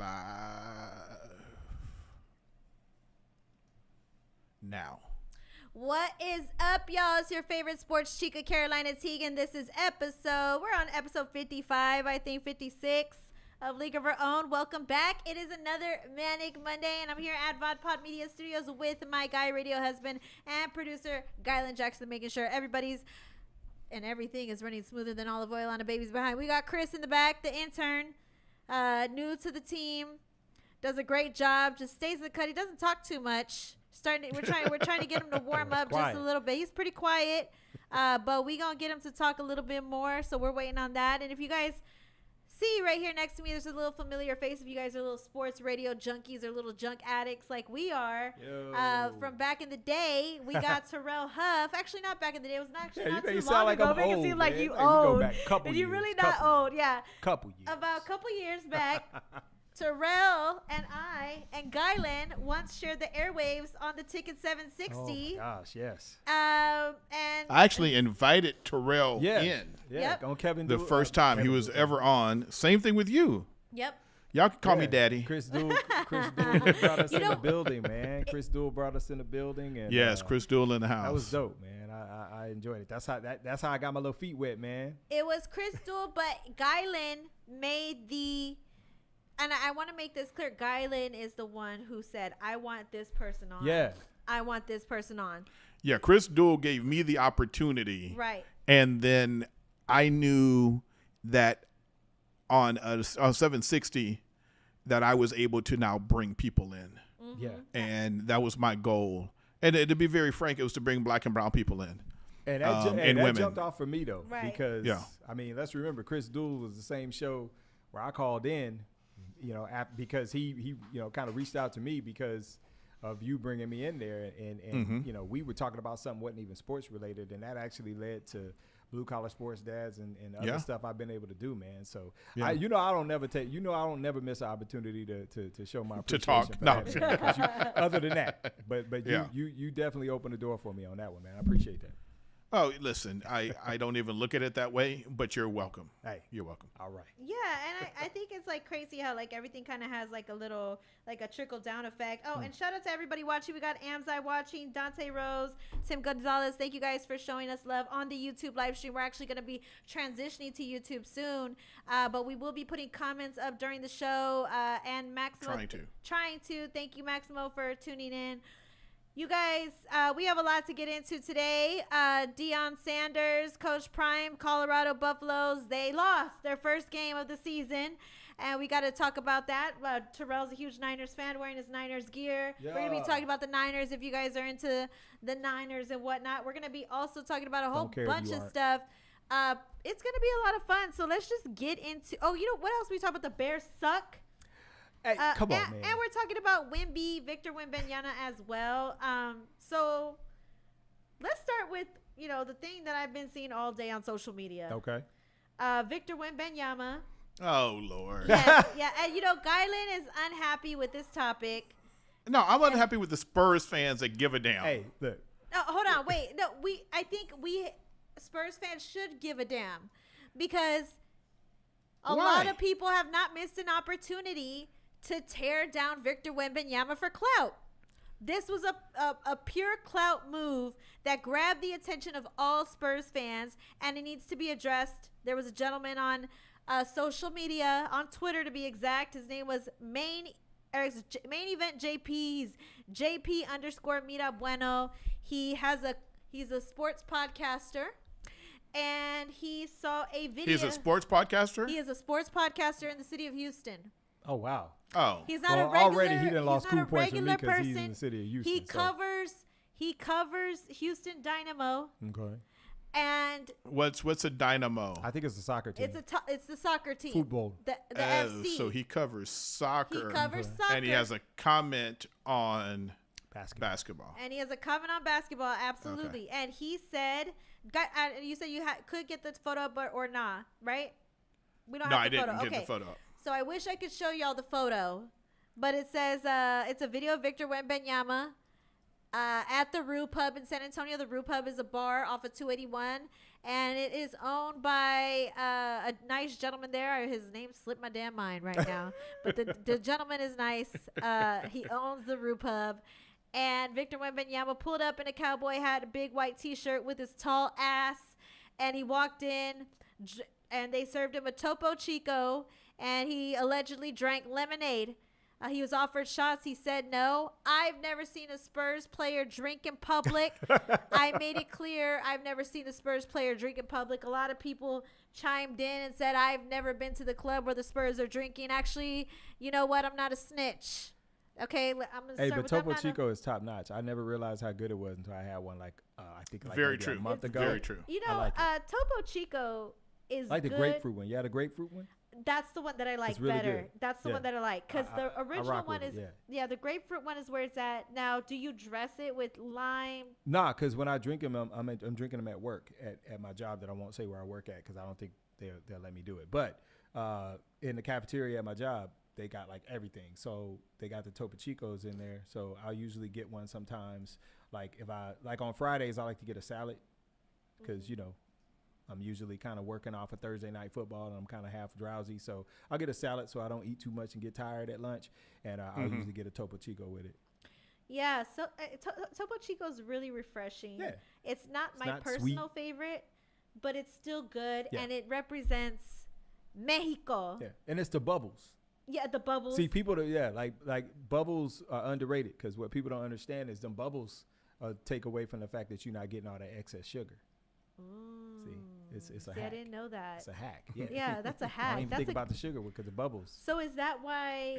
live now. What is up, y'all? It's your favorite sports chica, Carolina Teague, and this is we're on episode 55, I think 56 of League of Our Own. Welcome back. It is another Manic Monday, and I'm here at VodPod Media Studios with my guy radio husband and producer, Gylan Jackson, making sure everybody's and everything is running smoother than olive oil on a baby's behind. We got Chris in the back, the intern, new to the team, does a great job, just stays in the cut. He doesn't talk too much. We're trying to get him to warm up just a little bit. He's pretty quiet, but we gonna get him to talk a little bit more. So we're waiting on that. And if you guys see right here next to me, there's a little familiar face. If you guys are little sports radio junkies or little junk addicts like we are, from back in the day, we got Terrell Huff. Actually, not back in the day. It was actually not too long ago. Make it seem like you old, and you're really not old. Yeah, couple years. About a couple years back. Terrell and I and Gylan once shared the airwaves on the Ticket 760. Oh, gosh, yes. And I actually invited Terrell in. Yeah, Yep. on Kevin. The first time he was ever on. Same thing with you. Yep. Y'all can call me Daddy. Chris Duell brought us in the building, man. Chris Duell brought us in the building. And, Yes, Chris Duell in the house. That was dope, man. I enjoyed it. That's how I got my little feet wet, man. It was Chris Duell, but Gylan made the... And I want to make this clear. Gylan is the one who said, I want this person on. Yeah. I want this person on. Yeah, Chris Duell gave me the opportunity. Right. And then I knew that on 760 that I was able to now bring people in. Mm-hmm. Yeah. And that was my goal. And to be very frank, it was to bring black and brown people in. And and that women. jumped off for me, though. Right. Because, Yeah. I mean, let's remember, Chris Duell was the same show where I called in, because he kind of reached out to me because of you bringing me in there. And we were talking about something wasn't even sports related. And that actually led to Blue Collar Sports Dads and other stuff I've been able to do, man. So, I don't never miss an opportunity to show my appreciation. To talk. For No. that, man, 'cause other than that. But Yeah. you definitely opened the door for me on that one, man. I appreciate that. Oh, listen, I don't even look at it that way, but you're welcome. Hey, You're welcome. all right. Yeah, and I think it's like crazy how like everything kind of has like a little like a trickle down effect. Oh, and shout out to everybody watching. We got Amzai watching, Dante Rose, Tim Gonzalez. Thank you guys for showing us love on the YouTube live stream. We're actually going to be transitioning to YouTube soon, but we will be putting comments up during the show. And Maximo trying to. Thank you, Maximo, for tuning in. You guys, we have a lot to get into today. Deion Sanders, Coach Prime, Colorado Buffaloes, they lost their first game of the season, and we got to talk about that. Terrell's a huge Niners fan, wearing his Niners gear. Yeah. We're going to be talking about the Niners if you guys are into the Niners and whatnot. We're going to be also talking about a whole bunch of stuff. It's going to be a lot of fun, so let's just get into – oh, you know what else we talk about? The Bears suck. Hey, come on, man. And we're talking about Victor Wembanyama as well. So let's start with, the thing that I've been seeing all day on social media. Okay. Victor Wembanyama. Oh, Lord. Yes, yeah. And, Gylan is unhappy with this topic. No, I'm unhappy with the Spurs fans that give a damn. Hey, look. Hold on. Wait. No, I think we Spurs fans should give a damn because a lot of people have not missed an opportunity to tear down Victor Wembanyama for clout. This was a pure clout move that grabbed the attention of all Spurs fans, and it needs to be addressed. There was a gentleman on social media, on Twitter to be exact. His name was Main Event JP's JP_Mira Bueno. He's a sports podcaster. And he saw a video. He's a sports podcaster? He is a sports podcaster in the city of Houston. Oh, wow. Oh. He's not a regular. Already he done lost cool points from me because he's in the city of Houston. He covers Houston Dynamo. Okay. And what's a Dynamo? I think it's the soccer team. It's the soccer team. Football. The FC. So he covers soccer. He covers soccer. And he has a comment on basketball. And he has a comment on basketball, absolutely. Okay. And he said, you said you could get the photo up or not, right? We don't have the photo. No, I didn't get the photo up. So I wish I could show y'all the photo, but it says it's a video of Victor Wembanyama at the Rue Pub in San Antonio. The Rue Pub is a bar off of 281, and it is owned by a nice gentleman there. His name slipped my damn mind right now, but the gentleman is nice. He owns the Rue Pub, and Victor Wembanyama pulled up in a cowboy hat, a big white T-shirt with his tall ass, and he walked in, and they served him a Topo Chico, and he allegedly drank lemonade. He was offered shots. He said no. I've never seen a Spurs player drink in public. I made it clear I've never seen a Spurs player drink in public. A lot of people chimed in and said, I've never been to the club where the Spurs are drinking. Actually, you know what? I'm not a snitch. Okay, I'm gonna Hey, start but with Topo Chico is top notch. I never realized how good it was until I had one I think like Very maybe true. a month ago. Very true. You know, like Topo Chico is I like the good. grapefruit one. You had a grapefruit one? That's the one that I like It's really better. good. That's the Yeah. one that I like because the original rock one with is it, the grapefruit one is where it's at. Now, do you dress it with lime? Nah, because when I drink them, I'm drinking them at work at my job that I won't say where I work at because I don't think they'll let me do it. But in the cafeteria at my job, they got like everything. So they got the Topo Chicos in there. So I'll usually get one sometimes. Like if on Fridays, I like to get a salad because, you know, I'm usually kind of working off of Thursday night football and I'm kind of half drowsy. So I'll get a salad so I don't eat too much and get tired at lunch. And I'll usually get a Topo Chico with it. Yeah, so Topo Chico is really refreshing. Yeah. It's not my not personal favorite, but it's still good, Yeah. and it represents Mexico. Yeah. And it's the bubbles. Yeah, the bubbles. See, people, like bubbles are underrated because what people don't understand is them bubbles take away from the fact that you're not getting all that excess sugar. Ooh. See, it's a See, hack. I didn't know that. It's a hack. Yeah, Yeah, that's a I hack. don't even That's think a, about the sugar because the bubbles. so is that why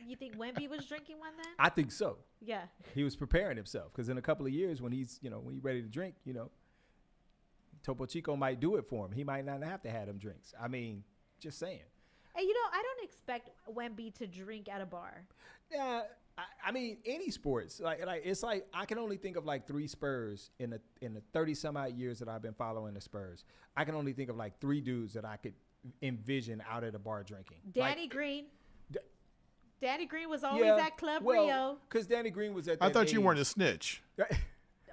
you think Wemby was drinking one then? I think so. Yeah. He was preparing himself because in a couple of years when he's ready to drink, Topo Chico might do it for him. He might not have to have them drinks. I mean, just saying. And I don't expect Wemby to drink at a bar. Yeah, I mean any sports like it's like I can only think of like 3 Spurs in the 30 some odd years that I've been following the Spurs. I can only think of like 3 dudes that I could envision out at a bar drinking. Danny Like, Green. Danny Green was always at Club well, Rio. because Danny Green was at that I thought you weren't a age. snitch.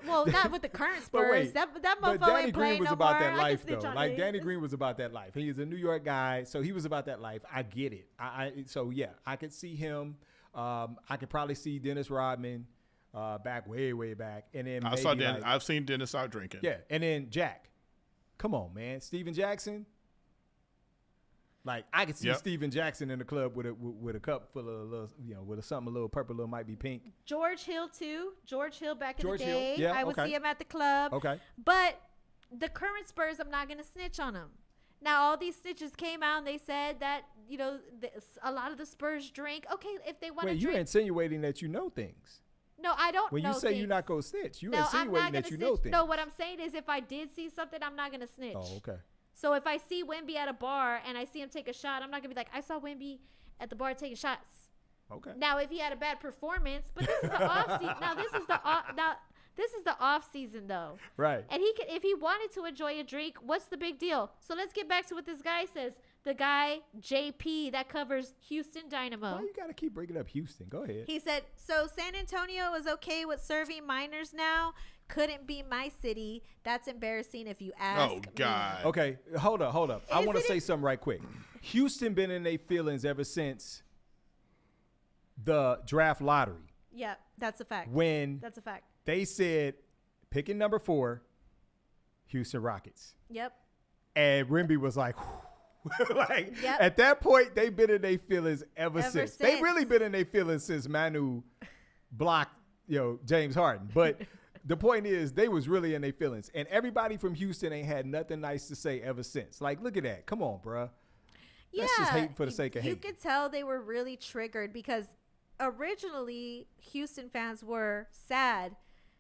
Well, not with the current But Spurs. wait, that but motherfucker Danny ain't Green playing was no about more. that I life, can snitch though. on Like it. Danny Green was about that life. He is a New York guy, so he was about that life. I get it. So yeah, I could see him. I could probably see Dennis Rodman back way back, and then I maybe saw Dennis. like, I've seen Dennis out drinking. yeah, and then Jack. Come on, man, Steven Jackson. Like I could see Yep. Steven Jackson in the club with a cup full of little, with something a little purple, little might be pink. George Hill too. George Hill back George in the Hill, day. yeah, I would okay. see him at the club. Okay. But the current Spurs, I'm not going to snitch on them. Now, all these snitches came out and they said that, a lot of the Spurs drink. Okay, if they want to Wait, you're drink. insinuating that you know things. No, I don't When know you say things. you're not gonna snitch, you're No, I'm not insinuating gonna that you snitch. know things. No, what I'm saying is if I did see something, I'm not going to snitch. Oh, okay. So if I see Wemby at a bar and I see him take a shot, I'm not going to be like, I saw Wemby at the bar taking shots. Okay. Now, if he had a bad performance, but this is the off season. Now, this is the off season though. Right. And he could, if he wanted to enjoy a drink, what's the big deal? So let's get back to what this guy says. The guy JP that covers Houston Dynamo. Why you gotta keep bringing up Houston? Go ahead. He said, so San Antonio is okay with serving minors now. Couldn't be my city. That's embarrassing if you ask Oh God. Okay, hold up. I want to Isn't say it- something right quick. Houston been in their feelings ever since the draft lottery Yeah, that's a fact. when That's a fact. they said picking number 4, Houston Rockets, Yep. and Rimby was like. Like Yep. at that point, they've been in their feelings ever Ever since. They've really since. been in their feelings since Manu blocked, James Harden. But the point is, they was really in their feelings, and everybody from Houston ain't had nothing nice to say ever since. Like, look at that. Come on, bruh. Yeah. That's just hate for the sake of You hate. could tell they were really triggered because originally Houston fans were sad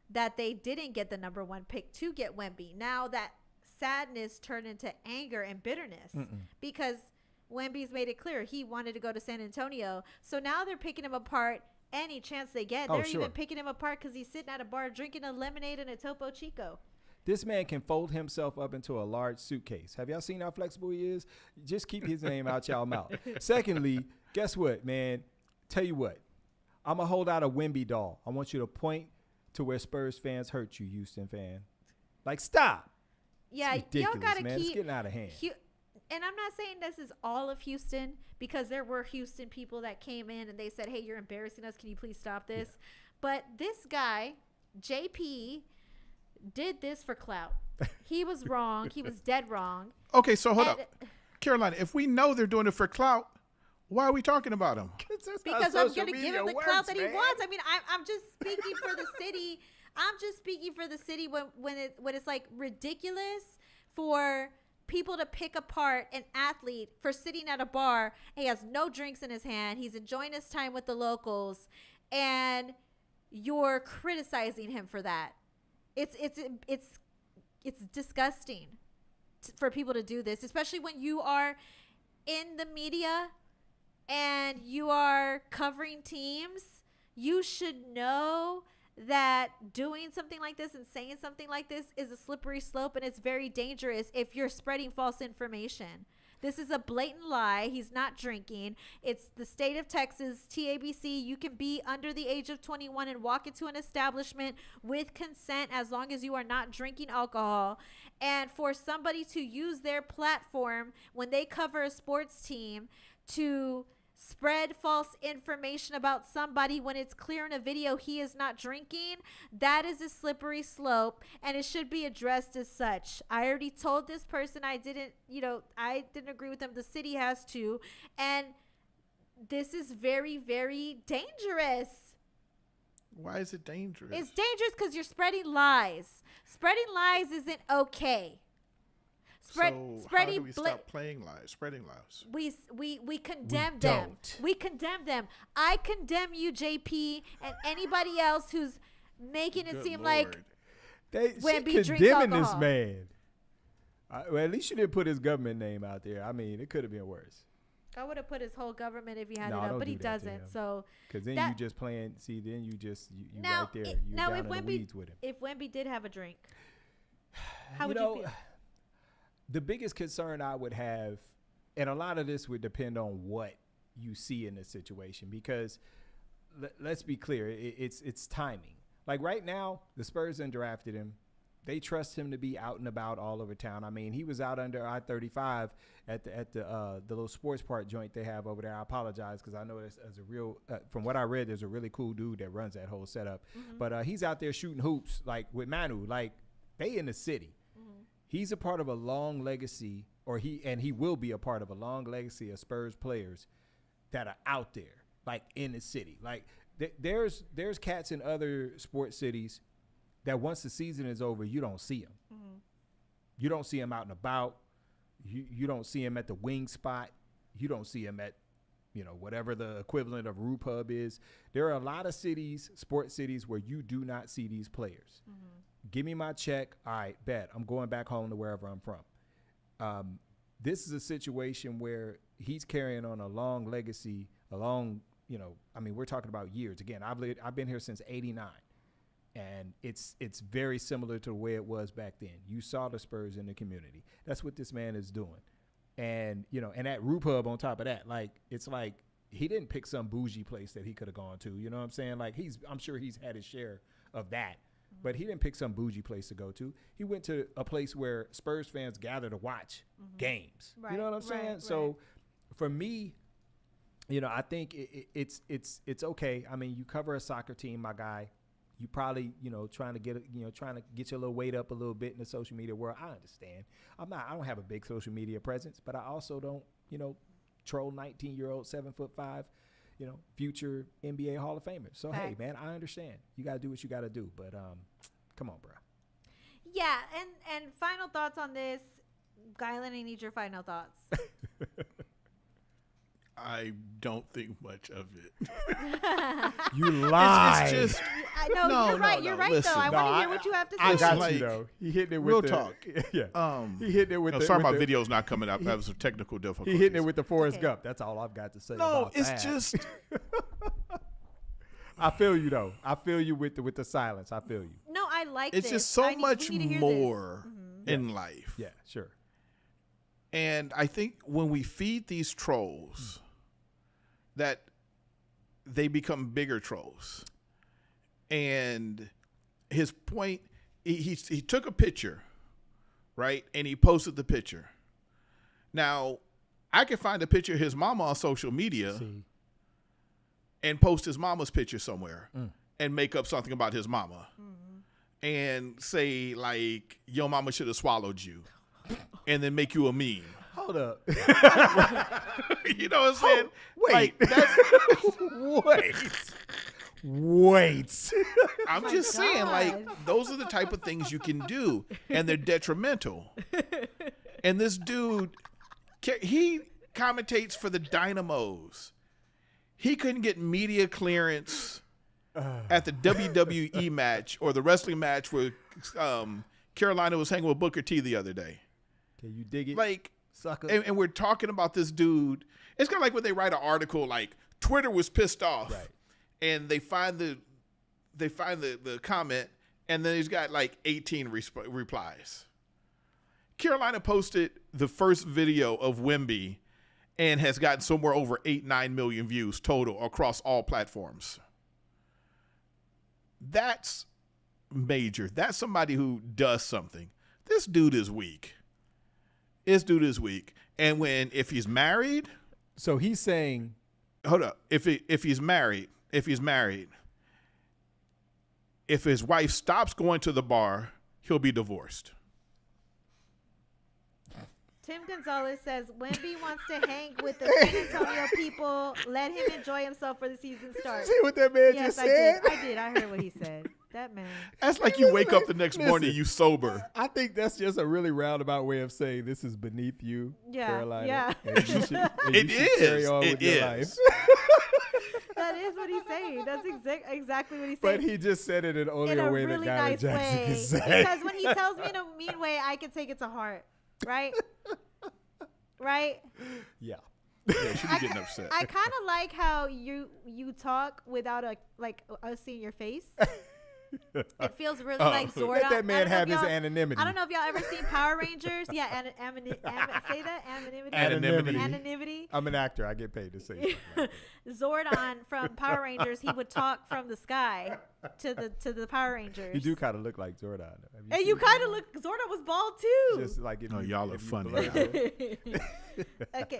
that they didn't get the number 1 pick to get Wemby. Now that sadness turned into anger and bitterness because Wemby's made it clear he wanted to go to San Antonio. So now they're picking him apart any chance they get. Oh, They're sure. even picking him apart because he's sitting at a bar drinking a lemonade and a Topo Chico. This man can fold himself up into a large suitcase. Have y'all seen how flexible he is? Just keep his name out y'all mouth. Secondly, guess what, man? Tell you what. I'm going to hold out a Wemby doll. I want you to point to where Spurs fans hurt you, Houston fan. Like, stop. Yeah, It's ridiculous, y'all gotta man. It's keep. getting out of hand. And I'm not saying this is all of Houston, because there were Houston people that came in and they said, "Hey, you're embarrassing us. Can you please stop this?" Yeah. But this guy, JP, did this for clout. He was wrong. He was dead wrong. Okay, so hold up. Carolina, if we know they're doing it for clout, why are we talking about him? Because I'm going to give him the clout that he wants. I mean, I'm just speaking for the city. I'm just speaking for the city when it's like ridiculous for people to pick apart an athlete for sitting at a bar. He has no drinks in his hand. He's enjoying his time with the locals, and you're criticizing him for that. It's disgusting for people to do this, especially when you are in the media and you are covering teams. You should know that doing something like this and saying something like this is a slippery slope, and it's very dangerous if you're spreading false information. This is a blatant lie. He's not drinking. It's the state of Texas, TABC. You can be under the age of 21 and walk into an establishment with consent as long as you are not drinking alcohol. And for somebody to use their platform when they cover a sports team to spread false information about somebody when it's clear in a video he is not drinking, that is a slippery slope, and it should be addressed as such. I already told this person I didn't agree with them. The city has to, and this is very, very dangerous. Why is it dangerous? It's dangerous because you're spreading lies. Spreading lies isn't okay. So how do we stop spreading lies? We condemn them. We condemn them. I condemn you, JP, and anybody else who's making it seem like she condemning this man. Well, at least you didn't put his government name out there. I mean, it could have been worse. I would have put his whole government if he had it up, but he doesn't. So because then you just playing. See, then you right there. You down in the weeds with him. If Wemby did have a drink, how would you feel? The biggest concern I would have, and a lot of this would depend on what you see in this situation, because let's be clear, it's timing. Like right now, the Spurs undrafted him. They trust him to be out and about all over town. I mean, he was out under I-35 at the little sports park joint they have over there. I apologize because I know there's a real, from what I read, there's a really cool dude that runs that whole setup. Mm-hmm. But he's out there shooting hoops like with Manu, like they in the city. He's a part of a long legacy, he will be a part of a long legacy of Spurs players that are out there, like in the city. Like there's cats in other sports cities that once the season is over, you don't see them. Mm-hmm. You don't see them out and about. You don't see them at the wing spot. You don't see them at, whatever the equivalent of Rue Pub is. There are a lot of cities, sports cities, where you do not see these players. Mm-hmm. Give me my check. All right, bet. I'm going back home to wherever I'm from. This is a situation where he's carrying on a long legacy, we're talking about years. Again, I've been here since '89, and it's very similar to the way it was back then. You saw the Spurs in the community. That's what this man is doing. And, and at Rue Pub on top of that, it's like he didn't pick some bougie place that he could have gone to. You know what I'm saying? Like I'm sure he's had his share of that. But he didn't pick some bougie place to go to. He went to a place where Spurs fans gather to watch games. Right, you know what I'm saying? Right. So for me, I think it's okay. I mean, you cover a soccer team, my guy. You probably, trying to get your little weight up a little bit in the social media world. I understand. I don't have a big social media presence, but I also don't, troll 19-year-old 7'5", future NBA Hall of Famer. So, hey, man, I understand. You got to do what you got to do. But come on, bro. Yeah, and final thoughts on this. Gylan, I need your final thoughts. I don't think much of it. You lie. It's just you're right. You're right, listen, though. I want to hear what you have to say. I got you, though. He hitting it with real the talk. Yeah. He hitting it with the. Sorry, my video's not coming up. That was some technical difficulties. He hitting it with the Forrest Gump. That's all I've got to say. No, about it's that. just. I feel you, though. I feel you with the silence. I feel you. No, I like it's this. Just so much more in life. Yeah, sure. And I think when we feed these trolls, that they become bigger trolls. And his point, he took a picture, right, and he posted the picture. Now, I can find a picture of his mama on social media and post his mama's picture somewhere and make up something about his mama and say, like, your mama should have swallowed you and then make you a meme. Hold up. You know what I'm saying? Wait. Wait. I'm just saying, like, those are the type of things you can do, and they're detrimental. And this dude, he commentates for the Dynamos. He couldn't get media clearance at the WWE match or the wrestling match where Carolina was hanging with Booker T the other day. Can you dig it? Like, sucker. And we're talking about this dude. It's kind of like when they write an article like Twitter was pissed off, right, and they find the comment, and then he's got like 18 replies. Carolina posted the first video of Wemby and has gotten somewhere over 8-9 million views total across all platforms. That's major. That's somebody who does something. This dude is weak. And if he's married, so he's saying, hold up. If he's married, if his wife stops going to the bar, he'll be divorced. Tim Gonzalez says, Wemby wants to hang with the San Antonio people. Let him enjoy himself for the season start. See what that man Yes, just said? I did. I heard what he said. That man. That's like you wake up the next morning, you sober. I think that's just a really roundabout way of saying this is beneath you, Carolina. Yeah. And you should, It is. carry on with your life. That is what he's saying. That's exactly what he's But saying. he just said it in only In a a way really that Guy nice Jackson way. can say. Because when he tells me in a mean way, I can take it to heart. Right? Right? Yeah. Yeah, she be getting upset. I kind of like how you talk without us seeing your face. It feels really like Zordon. Let that man have his y'all- anonymity. I don't know if y'all ever seen Power Rangers. Yeah, say that? Anonymity. I'm an actor. I get paid to say something like that. Zordon from Power Rangers, he would talk from the sky to the Power Rangers. You do kind of look like Zordon. And you kind of look. Zordon was bald too. Just like if y'all are if you funny. blur it. Okay.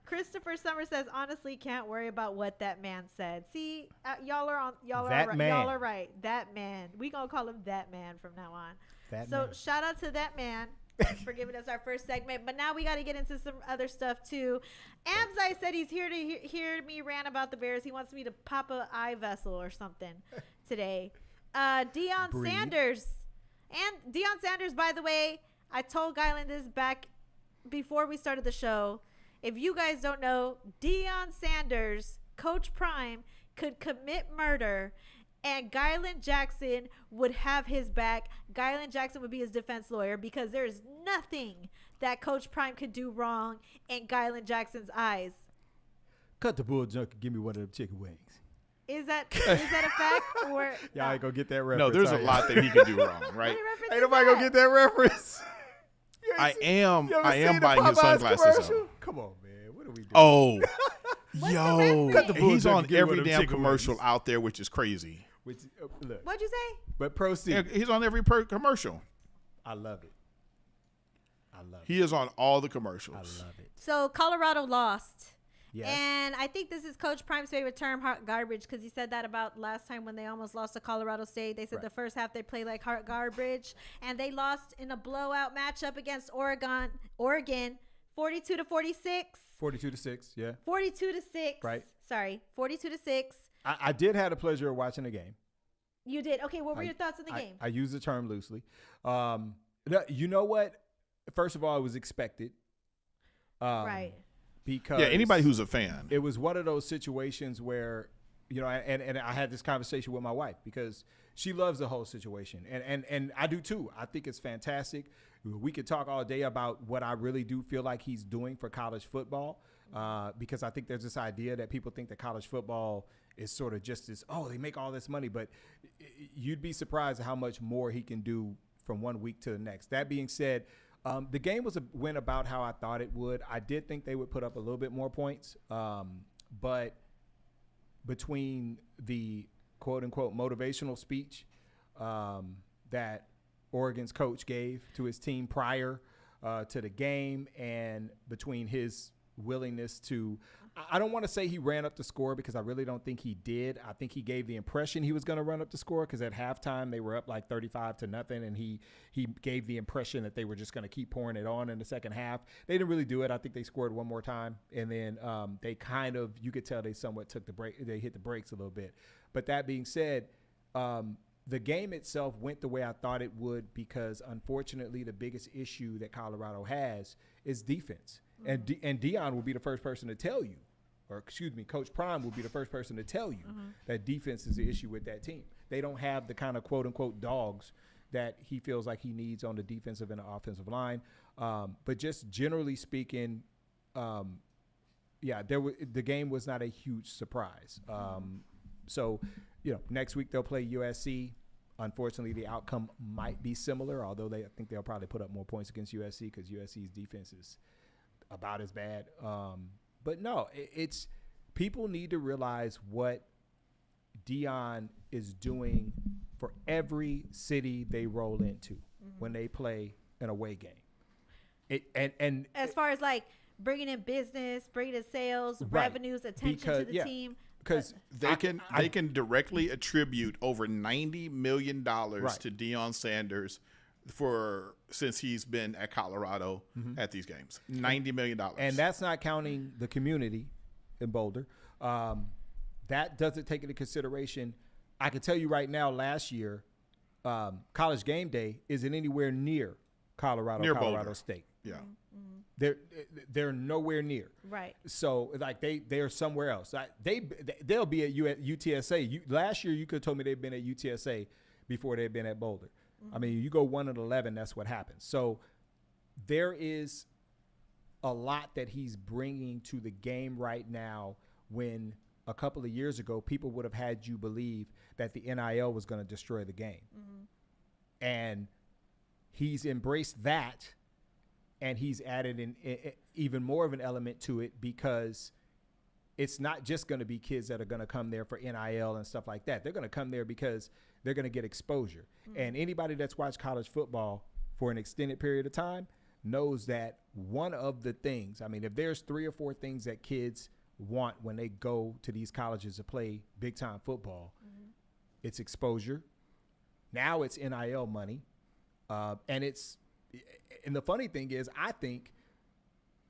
Christopher Summer says, honestly, can't worry about what that man said. See, y'all are That right. man. Y'all are right. That man. We gonna call him that man from now on. That So man. shout out to that man for giving us our first segment. But now we got to get into some other stuff too. Amzai said he's here to hear me rant about the Bears. He wants me to pop a eye vessel or something today. Deion Breathe. Sanders. And Deion Sanders, by the way, I told Gylan this back before we started the show. If you guys don't know, Deion Sanders, Coach Prime, could commit murder and Gylan Jackson would have his back. Gylan Jackson would be his defense lawyer because there is nothing that Coach Prime could do wrong in Gylan Jackson's eyes. Cut the bull junk and give me one of them chicken wings. Is that a fact? Or Y'all ain't gonna get that reference. No, there's a are you? lot that he can do wrong, right? What reference Ain't is nobody that? gonna get that reference. I am You ever I seen am the buying his Popeyes sunglasses. commercial? Though. Come on, man. What are we doing? Oh, What's yo, the reference? Cut the bull he's junk on and give me one every of them damn chicken commercial wings. out there, which is crazy. Which, look, What'd you say? but proceed. He's on every commercial. I love it. I love it. He is on all the commercials. I love it. So Colorado lost. Yes. And I think this is Coach Prime's favorite term, hot garbage, because he said that about last time when they almost lost to Colorado State. They said Right. the first half they played like hot garbage, and they lost in a blowout matchup against Oregon, 42-46. 42-6. Yeah. 42-6. Right. Sorry, 42-6. I did have the pleasure of watching the game. You did. Okay, what were your thoughts on the game? I use the term loosely. You know what? First of all, it was expected. Right. Because Yeah, anybody who's a fan. it was one of those situations where, you know, and I had this conversation with my wife because she loves the whole situation. And I do too. I think it's fantastic. We could talk all day about what I really do feel like he's doing for college football because I think there's this idea that people think that college football is sort of just this, oh, they make all this money. But you'd be surprised at how much more he can do from one week to the next. That being said, the game went about how I thought it would. I did think they would put up a little bit more points, but between the quote-unquote motivational speech that Oregon's coach gave to his team prior to the game, and between his willingness to, I don't want to say he ran up the score because I really don't think he did. I think he gave the impression he was going to run up the score because at halftime they were up like 35-0, and he gave the impression that they were just going to keep pouring it on in the second half. They didn't really do it. I think they scored one more time, and then they kind of, you could tell they somewhat took the break. They hit the brakes a little bit. But that being said, the game itself went the way I thought it would because, unfortunately, the biggest issue that Colorado has is defense. And Dion will be the first person to tell you, or excuse me, Coach Prime will be the first person to tell you that defense is the issue with that team. They don't have the kind of quote-unquote dogs that he feels like he needs on the defensive and the offensive line. But just generally speaking, the game was not a huge surprise. So, next week they'll play USC. Unfortunately, the outcome might be similar, although I think they'll probably put up more points against USC because USC's defense is about as bad. But no, it's people need to realize what Dion is doing for every city they roll into when they play an away game. And as far as like bringing in business, bringing in sales, revenues, attention to the team. Because they can directly attribute over $90 million to Deion Sanders since he's been at Colorado at these games. $90 million. And that's not counting the community in Boulder. That doesn't take into consideration. I can tell you right now, last year, College Game Day isn't anywhere near Colorado Boulder. State. Yeah. They're nowhere near. Right. So like they're somewhere else. They'll be at UTSA. Last year you could have told me they'd been at UTSA before they'd been at Boulder. I mean, you go 1-11, that's what happens. So there is a lot that he's bringing to the game right now when a couple of years ago people would have had you believe that the NIL was going to destroy the game. And he's embraced that. And he's added in even more of an element to it because it's not just going to be kids that are going to come there for NIL and stuff like that. They're going to come there because they're going to get exposure. And anybody that's watched college football for an extended period of time knows that one of the things, I mean, if there's 3 or 4 things that kids want when they go to these colleges to play big-time football, it's exposure. Now it's NIL money. And the funny thing is, I think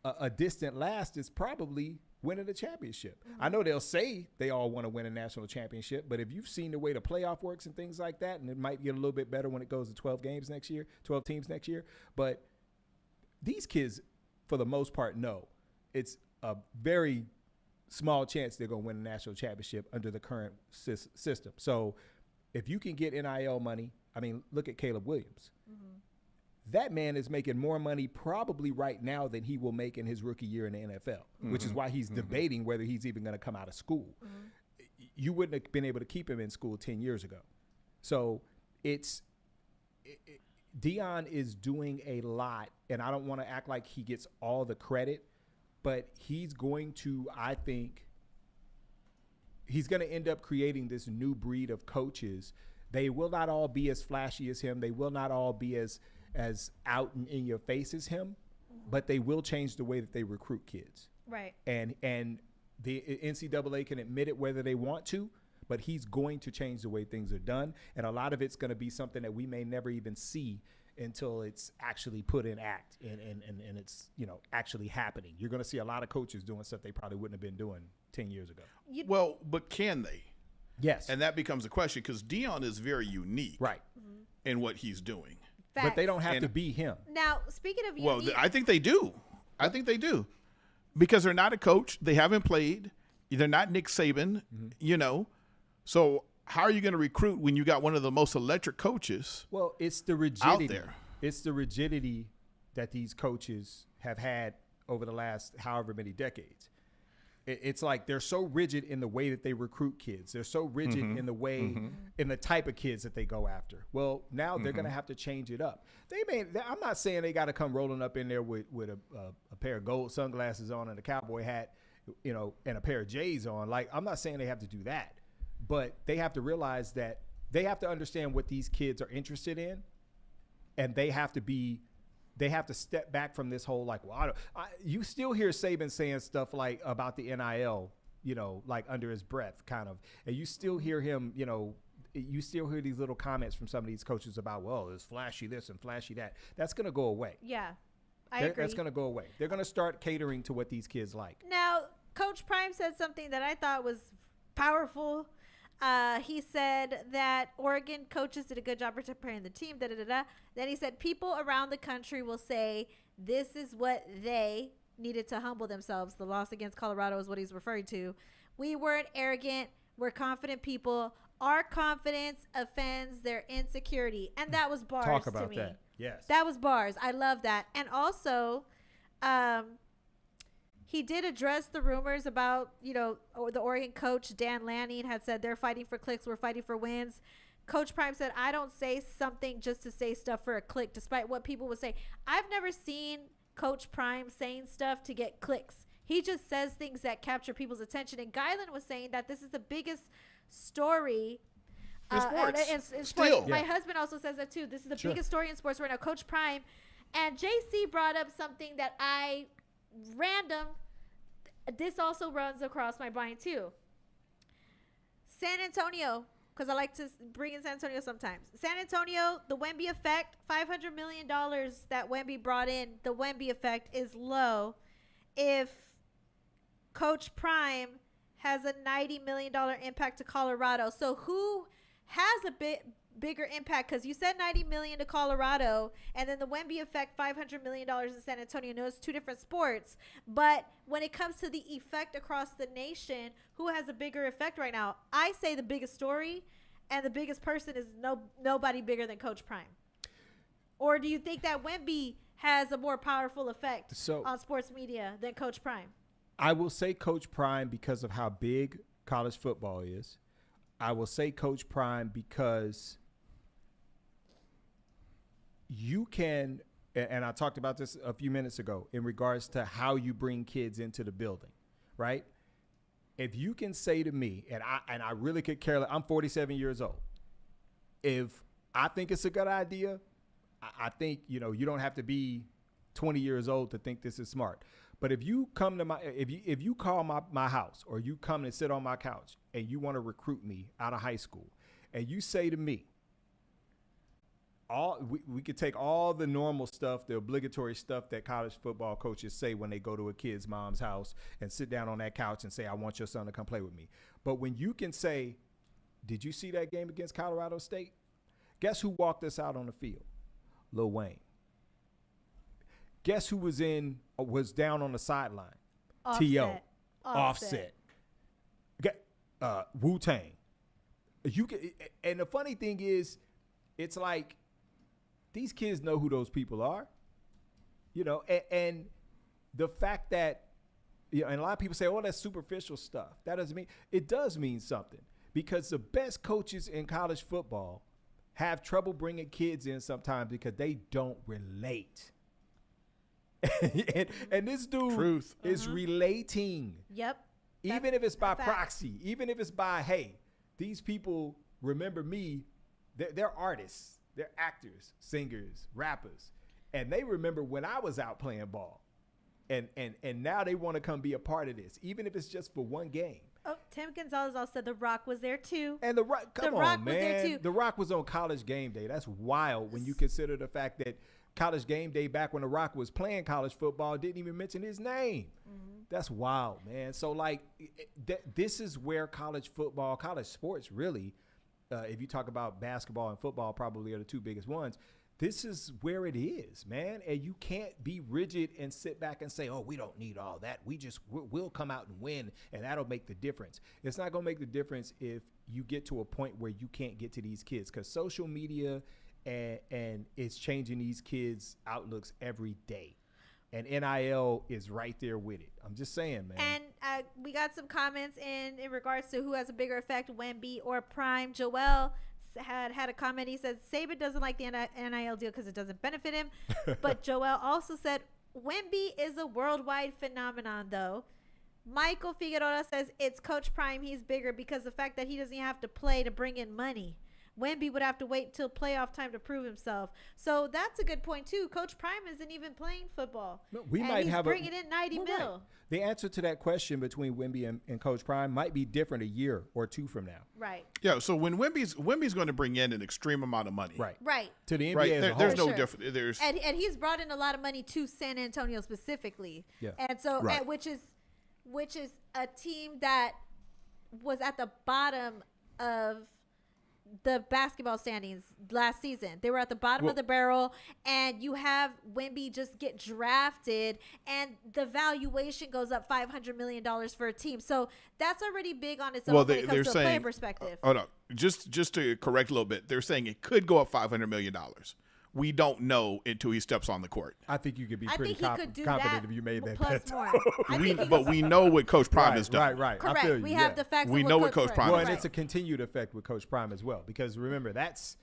a distant last is probably winning the championship. I know they'll say they all want to win a national championship, but if you've seen the way the playoff works and things like that, and it might get a little bit better when it goes to 12 teams next year, but these kids, for the most part, know it's a very small chance they're going to win a national championship under the current system. So if you can get NIL money, I mean, look at Caleb Williams. That man is making more money probably right now than he will make in his rookie year in the NFL, which is why he's debating whether he's even going to come out of school. You wouldn't have been able to keep him in school 10 years ago. So Dion is doing a lot, and I don't want to act like he gets all the credit, but he's going to, I think, he's going to end up creating this new breed of coaches. They will not all be as flashy as him. They will not all be as out in your face as him, but they will change the way that they recruit kids. Right. And the NCAA can admit it whether they want to, but he's going to change the way things are done. And a lot of it's going to be something that we may never even see until it's actually put in act and it's, actually happening. You're going to see a lot of coaches doing stuff they probably wouldn't have been doing 10 years ago. Well, but can they? Yes. And that becomes a question because Dion is very unique in what he's doing. Facts. But they don't have to be him. Now, speaking of well, unique, I think they do. Because they're not a coach. They haven't played. They're not Nick Saban, So how are you going to recruit when you got one of the most electric coaches? Well, it's the rigidity. Out there. It's the rigidity that these coaches have had over the last however many decades. It's like they're so rigid in the way that they recruit kids. They're so rigid in the way, in the type of kids that they go after. Well, now they're going to have to change it up. I'm not saying they got to come rolling up in there with a pair of gold sunglasses on and a cowboy hat, and a pair of J's on. Like, I'm not saying they have to do that, but they have to realize that they have to understand what these kids are interested in, and they have to step back from this whole like, well, you still hear Saban saying stuff like about the NIL, like under his breath kind of, and you still hear him, you still hear these little comments from some of these coaches about, well, it's flashy this and flashy that. That's going to go away. Yeah, I agree. That's going to go away. They're going to start catering to what these kids like. Now, Coach Prime said something that I thought was powerful. He said that Oregon coaches did a good job preparing the team, Then he said people around the country will say this is what they needed to humble themselves. The loss against Colorado is what he's referring to. We weren't arrogant. We're confident people. Our confidence offends their insecurity. And that was bars to me. Talk about that. Yes. That was bars. I love that. And also, he did address the rumors about, the Oregon coach, Dan Lanning, had said they're fighting for clicks, we're fighting for wins. Coach Prime said, I don't say something just to say stuff for a click, despite what people would say. I've never seen Coach Prime saying stuff to get clicks. He just says things that capture people's attention. And Guyland was saying that this is the biggest story in sports. In sports. Still. Yeah. My husband also says that too. This is the biggest story in sports right now. Coach Prime. And JC brought up something that this also runs across my mind too. San Antonio, because I like to bring in San Antonio sometimes. San Antonio, the Wemby effect, $500 million that Wemby brought in, the Wemby effect is low. If Coach Prime has a $90 million impact to Colorado. So who has a bit bigger impact? Because you said $90 million to Colorado, and then the Wemby effect, $500 million in San Antonio. No, it's two different sports. But when it comes to the effect across the nation, who has a bigger effect right now? I say the biggest story and the biggest person is nobody bigger than Coach Prime. Or do you think that Wemby has a more powerful effect on sports media than Coach Prime? I will say Coach Prime because of how big college football is. I will say Coach Prime because you can, and I talked about this a few minutes ago in regards to how you bring kids into the building, right? If you can say to me, and I really could care less, I'm 47 years old. If I think it's a good idea, I think, you don't have to be 20 years old to think this is smart. But if you come to if you call my house, or you come and sit on my couch and you want to recruit me out of high school, and you say to me, we could take all the normal stuff, the obligatory stuff that college football coaches say when they go to a kid's mom's house and sit down on that couch and say, I want your son to come play with me. But when you can say, did you see that game against Colorado State? Guess who walked us out on the field? Lil Wayne. Guess who was down on the sideline? T.O. Offset. Wu-Tang. And the funny thing is, it's like these kids know who those people are, and the fact that, and a lot of people say, oh, that's superficial stuff. That doesn't mean, it does mean something, because the best coaches in college football have trouble bringing kids in sometimes because they don't relate. and this dude is relating. Yep. Even if it's by proxy, even if it's by, hey, these people remember me, they're artists, they're actors, singers, rappers, and they remember when I was out playing ball, and now they want to come be a part of this, even if it's just for one game. Oh, Tim Gonzalez also said The Rock was there too. And The Rock, come on, man. Was there too. The Rock was on College Game Day. That's wild when you consider the fact that College Game Day, back when The Rock was playing college football, didn't even mention his name. Mm-hmm. That's wild, man. So, like, this is where college football, college sports really, if you talk about basketball and football, probably are the two biggest ones. This is where it is, man. And you can't be rigid and sit back and say, oh, we don't need all that. We'll come out and win, and that'll make the difference. It's not going to make the difference if you get to a point where you can't get to these kids, because social media and it's changing these kids' outlooks every day. And NIL is right there with it. I'm just saying, man. And we got some comments in regards to who has a bigger effect, Wemby or Prime. Joel had a comment. He said Saban doesn't like the NIL deal because it doesn't benefit him. But Joel also said Wemby is a worldwide phenomenon, though. Michael Figueroa says it's Coach Prime. He's bigger because the fact that he doesn't have to play to bring in money. Wemby would have to wait till playoff time to prove himself. So that's a good point too. Coach Prime isn't even playing football. No, we and might he's have bringing in 90 mil. Right. The answer to that question between Wemby and Coach Prime might be different a year or two from now. Right. Yeah. So when Wemby's going to bring in an extreme amount of money. Right. To the NBA Right. as a whole. There's no sure. difference. There's And he's brought in a lot of money to San Antonio specifically. Yeah. And so, Right. which is a team that was at the bottom of the basketball standings last season. They were at the bottom of the barrel, and you have Wemby just get drafted, and the valuation goes up $500 million for a team. So that's already big on its own when it comes to a player perspective. Hold on. Just to correct a little bit, they're saying it could go up $500 million. We don't know until he steps on the court. I think you could be I pretty think he could do confident that if you made that plus bet. more. I think he But we know what Coach Prime has done. Right. I correct. feel you, We have yeah. the facts. We of know what Coach Prime Well, is. and it's a continued effect with Coach Prime as well, because remember that's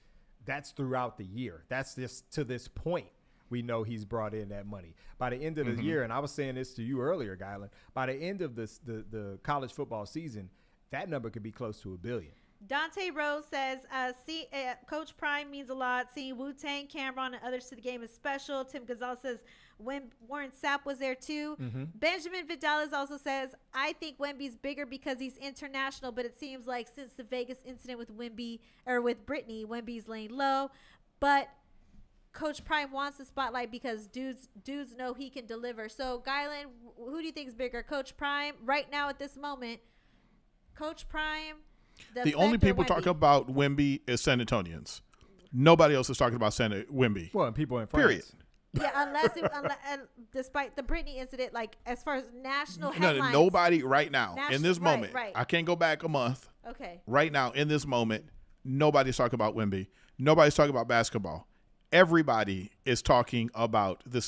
throughout the year. That's just to this point. We know he's brought in that money. By the end of the year, and I was saying this to you earlier, Gylan, by the end of the college football season, that number could be close to $1 billion. Dante Rose says, Coach Prime means a lot. Seeing Wu-Tang, Cameron, and others to the game is special. Tim Gonzalez says, when Warren Sapp was there too. Benjamin Vidales also says, I think Wemby's bigger because he's international, but it seems like since the Vegas incident with Britney, Wemby's laying low. But Coach Prime wants the spotlight because dudes know he can deliver. So, Gylan, who do you think is bigger? Coach Prime, right now at this moment, Coach Prime, The only people talking about Wemby is San Antonians. Nobody else is talking about Wemby. Well, and people in France. Period. Yeah, unless despite the Britney incident, like as far as national headlines. Nobody right now in this moment. Right. I can't go back a month. Okay. Right now in this moment, nobody's talking about Wemby. Nobody's talking about basketball. Everybody is talking about the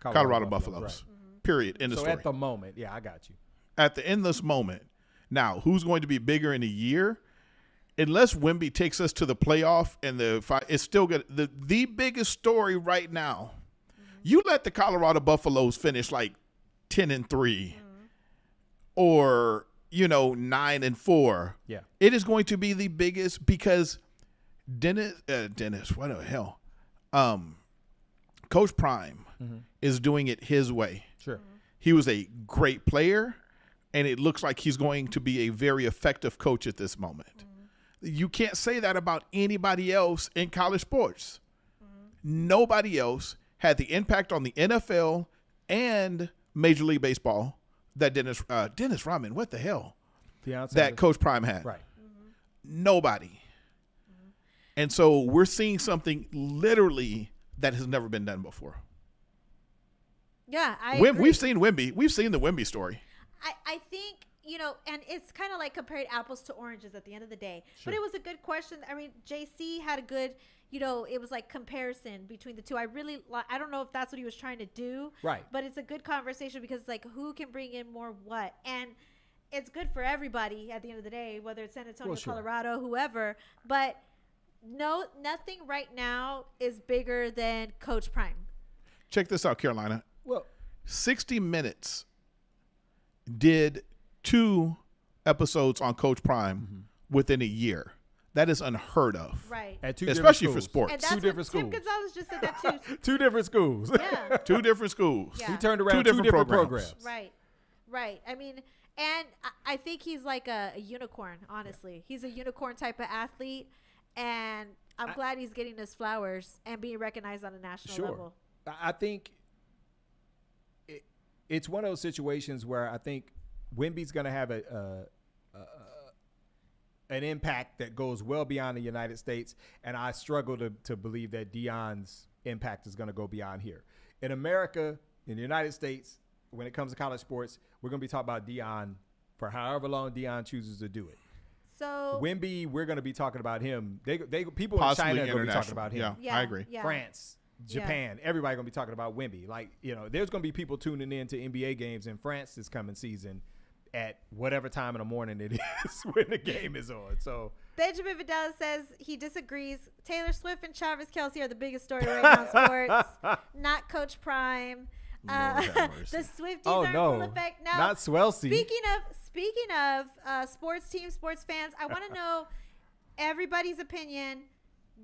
Colorado Buffaloes. Right. Period. In the story. At the moment, yeah, I got you. In this moment. Now, who's going to be bigger in a year? Unless Wemby takes us to the playoff and it's still good. The biggest story right now, you let the Colorado Buffaloes finish like 10-3 or, 9-4. Yeah. It is going to be the biggest because Dennis, what the hell? Coach Prime is doing it his way. Sure. He was a great player, and it looks like he's going to be a very effective coach at this moment. You can't say that about anybody else in college sports. Nobody else had the impact on the NFL and Major League Baseball that Dennis Rodman, what the hell, that Coach Prime had. Right. Nobody. And so we're seeing something literally that has never been done before. Yeah, I agree. We've seen Wemby. We've seen the Wemby story. I think, and it's kind of like compared apples to oranges at the end of the day. Sure. But it was a good question. I mean, JC had a good, it was like comparison between the two. I don't know if that's what he was trying to do. Right. But it's a good conversation because, like, who can bring in more what? And it's good for everybody at the end of the day, whether it's San Antonio, Sure. Colorado, whoever. But nothing right now is bigger than Coach Prime. Check this out, Carolina. Well, 60 Minutes did 2 episodes on Coach Prime within a year. That is unheard of. Right. at Especially for sports. And that's Two different Tim schools. Gonzalez just said that too. 2 different schools. Yeah. 2 different schools. Yeah. He turned around 2 2 different programs. Right. I mean, and I think he's like a unicorn, honestly. He's a unicorn type of athlete, and I'm glad he's getting his flowers and being recognized on a national level. I think it's one of those situations where I think Wemby's going to have an impact that goes well beyond the United States, and I struggle to believe that Deion's impact is going to go beyond here. In America, in the United States, when it comes to college sports, we're going to be talking about Deion for however long Deion chooses to do it. So Wemby, we're going to be talking about him. People Possibly in China are going to be talking international. about him. Yeah, I agree. Yeah. France, Japan, everybody going to be talking about Wemby. Like, there's going to be people tuning in to NBA games in France this coming season at whatever time in the morning it is when the game is on. So Benjamin Vidal says he disagrees. Taylor Swift and Travis Kelce are the biggest story right now in sports, not Coach Prime. The Swifties are in full effect now. Not Swelsey. Speaking of sports teams, sports fans, I want to know everybody's opinion.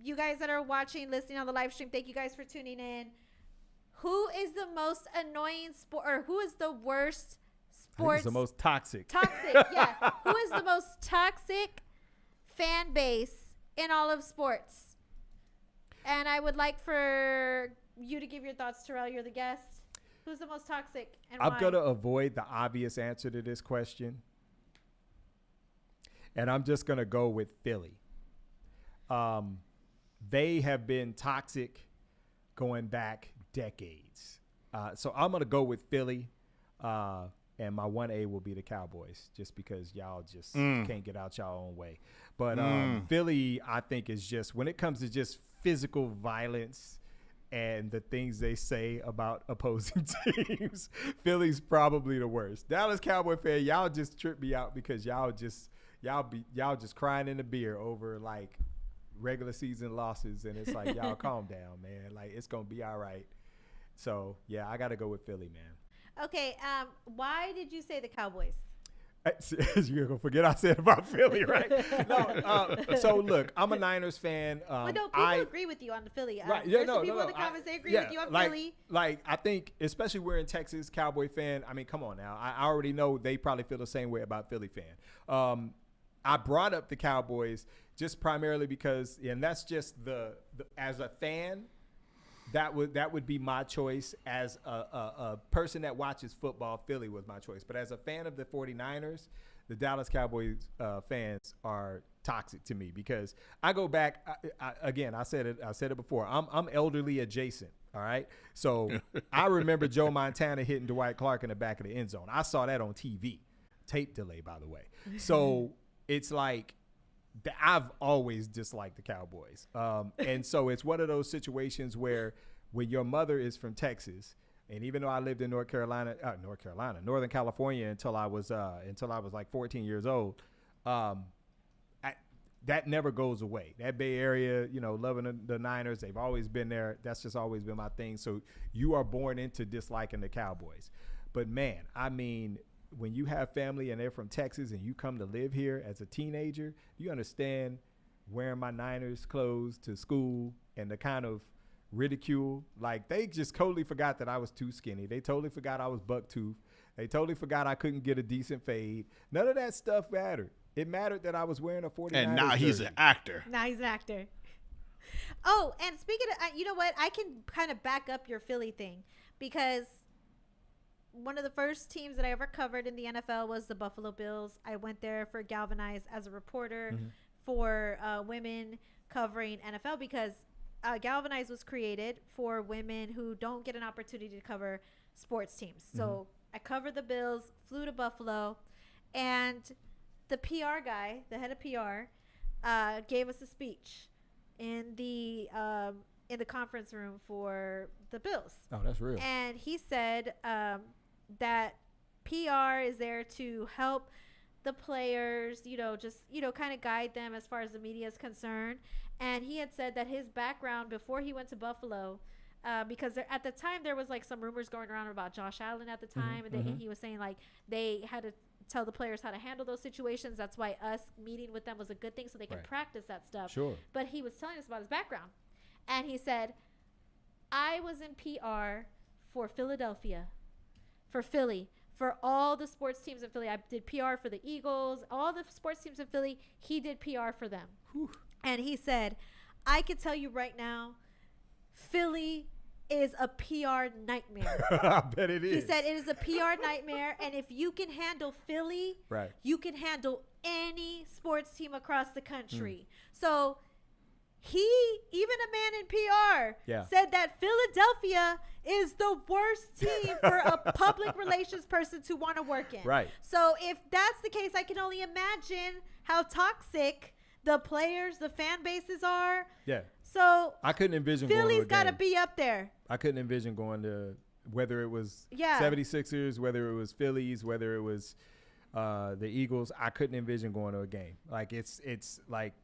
You guys that are watching, listening on the live stream, thank you guys for tuning in. Who is the most annoying sport, or who is the worst sports? The most toxic. Toxic, yeah. Who is the most toxic fan base in all of sports? And I would like for you to give your thoughts, Terrell. You're the guest. Who's the most toxic and why? I'm going to avoid the obvious answer to this question. And I'm just going to go with Philly. They have been toxic going back decades. So I'm going to go with Philly. And my 1A will be the Cowboys, just because y'all just can't get out y'all own way. But Philly, I think, is just, when it comes to just physical violence and the things they say about opposing teams, Philly's probably the worst. Dallas Cowboy fan, y'all just trip me out because y'all just crying in the beer over like regular season losses, and it's like, y'all calm down, man. Like, it's gonna be all right. So yeah, I gotta go with Philly, man. Okay, why did you say the Cowboys? You're going to forget I said about Philly, right? No. So, look, I'm a Niners fan. But no, people agree with you on the Philly. Right, there's some people in the comments, they agree with you on Philly. Like, I think, especially we're in Texas, Cowboy fan. I mean, come on now. I already know they probably feel the same way about Philly fan. I brought up the Cowboys just primarily because, and that's just the as a fan, that would be my choice. As a person that watches football, Philly was my choice. But as a fan of the 49ers, the Dallas Cowboys fans are toxic to me because I go back. I said it before. I'm elderly adjacent. All right. So I remember Joe Montana hitting Dwight Clark in the back of the end zone. I saw that on TV. Tape delay, by the way. So it's like, I've always disliked the Cowboys. And so it's one of those situations where when your mother is from Texas, and even though I lived in Northern California until I was like 14 years old, that never goes away. That Bay Area, loving the Niners, they've always been there. That's just always been my thing. So you are born into disliking the Cowboys. But man, I mean, when you have family and they're from Texas and you come to live here as a teenager, you understand wearing my Niners clothes to school and the kind of ridicule. Like, they just totally forgot that I was too skinny. They totally forgot I was buck-toothed. They totally forgot I couldn't get a decent fade. None of that stuff mattered. It mattered that I was wearing a 49ers And now he's jersey. an actor. Now he's an actor. Oh, and speaking of, you know what? I can kind of back up your Philly thing because one of the first teams that I ever covered in the NFL was the Buffalo Bills. I went there for Galvanize as a reporter for women covering NFL because Galvanize was created for women who don't get an opportunity to cover sports teams. So I covered the Bills, flew to Buffalo, and the PR guy, the head of PR, gave us a speech in the conference room for the Bills. Oh, that's real. And he said that PR is there to help the players, kind of guide them as far as the media is concerned. And he had said that his background before he went to Buffalo, because at the time there was like some rumors going around about Josh Allen at the time, and he was saying like they had to tell the players how to handle those situations. That's why us meeting with them was a good thing, so they can practice that stuff. Sure. But he was telling us about his background, and he said, I was in PR for Philadelphia, for Philly, for all the sports teams in Philly. I did PR for the Eagles, all the sports teams in Philly. He did PR for them. Whew. And he said, I can tell you right now, Philly is a PR nightmare. I bet it is. He said it is a PR nightmare. And if you can handle Philly, you can handle any sports team across the country. So even a man in PR said that Philadelphia is the worst team for a public relations person to want to work in. Right. So if that's the case, I can only imagine how toxic the players, the fan bases are. Yeah. So I couldn't envision Philly's got to be up there. I couldn't envision going to, whether it was 76ers, whether it was Phillies, whether it was the Eagles. I couldn't envision going to a game. Like, it's like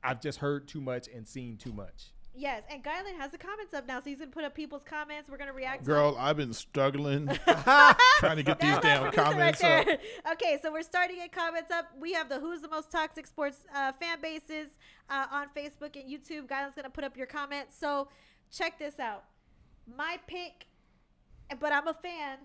I've just heard too much and seen too much. Yes, and Guyland has the comments up now, so he's gonna put up people's comments. We're gonna react. Girl, I've been struggling trying to get these That's damn our producer comments right up. there. Okay, so we're starting to get comments up. We have the Who's the Most Toxic Sports fan bases on Facebook and YouTube. Guyland's gonna put up your comments. So check this out. My pick, but I'm a fan,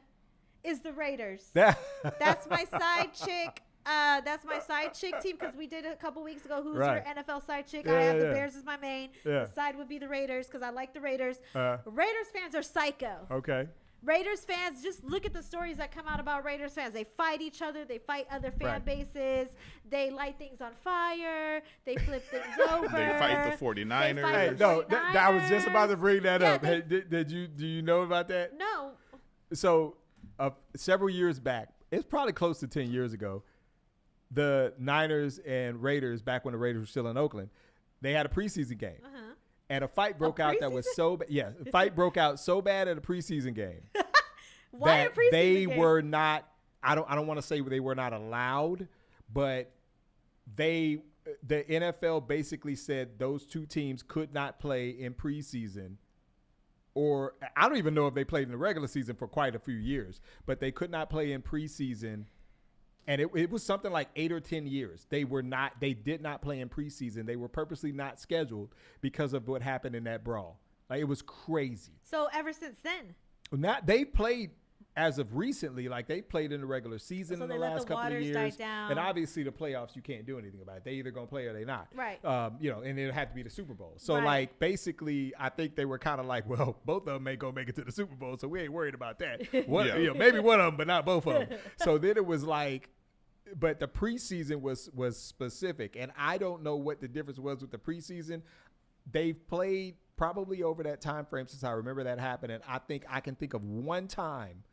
is the Raiders. That's my side chick. That's my side chick team because we did it a couple weeks ago. Who's your NFL side chick? I have the Bears as my main. The side would be the Raiders because I like the Raiders. Raiders fans are psycho. Okay. Raiders fans, just look at the stories that come out about Raiders fans. They fight each other. They fight other fan bases. They light things on fire. They flip things over. They fight the 49ers. Hey, no, I was just about to bring that up. Hey, do you know about that? No. So several years back, it's probably close to 10 years ago, the Niners and Raiders, back when the Raiders were still in Oakland, they had a preseason game. And a fight broke out that was so bad. Yeah, a fight broke out so bad at a preseason game Why that a preseason they game? were not. I don't want to say they were not allowed, but the NFL basically said those two teams could not play in preseason. Or I don't even know if they played in the regular season for quite a few years, but they could not play in preseason. And it was something like 8 or 10 years. They did not play in preseason. They were purposely not scheduled because of what happened in that brawl. Like, it was crazy. So ever since then? They played as of recently, like they played in the regular season in the last couple of years. Die down. And obviously the playoffs, you can't do anything about it. They either going to play or they not. Right. And it had to be the Super Bowl. So like basically I think they were kind of like, well, both of them ain't going to make it to the Super Bowl. So we ain't worried about that. Maybe one of them, but not both of them. So then it was like, but the preseason was specific, and I don't know what the difference was with the preseason. They've played probably over that time frame since I remember that happened, and I think I can think of one time.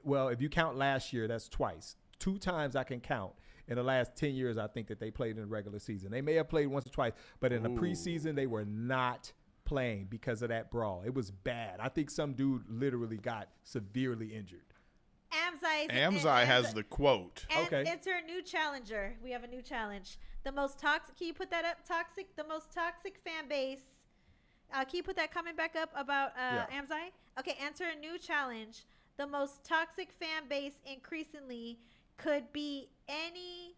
Well, if you count last year, that's twice. 2 times I can count in the last 10 years. I think that they played in the regular season. They may have played once or twice, but in the preseason they were not playing because of that brawl. It was bad. I think some dude literally got severely injured. Amzai has the quote. And enter a new challenger. We have a new challenge. The most toxic. Can you put that up? Toxic. The most toxic fan base. Can you put that comment back up about Amzai? Okay. Enter a new challenge. The most toxic fan base increasingly could be any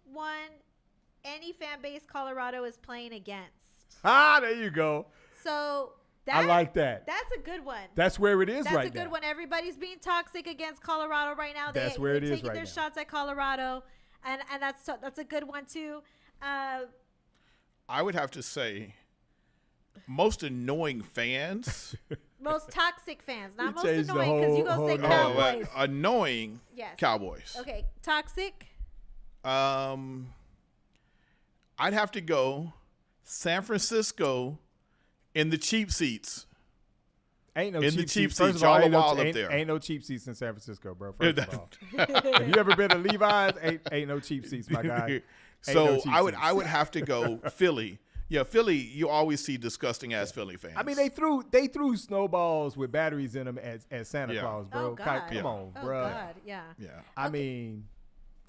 fan base Colorado is playing against. There you go. So. I like that. That's a good one. That's where it is right now. That's a good one. Everybody's being toxic against Colorado right now. That's where it is right now. They're taking their shots at Colorado, and that's a good one too. I would have to say, most annoying fans. Most toxic fans, not most changed the annoying, because you gonna say Cowboys. Annoying. Yes. Cowboys. Okay, toxic. I'd have to go San Francisco. In the cheap seats. Ain't no in cheap the cheap seats. First seats, of all, y'all ain't all no, up there. Ain't no cheap seats in San Francisco, bro. First of all, if you ever been to Levi's, ain't no cheap seats, my guy. So I would have to go Philly. Yeah, Philly. You always see disgusting ass Philly fans. I mean, they threw snowballs with batteries in them as Santa Claus, bro. Oh, God. Come on, Oh, bro. God, yeah. I mean,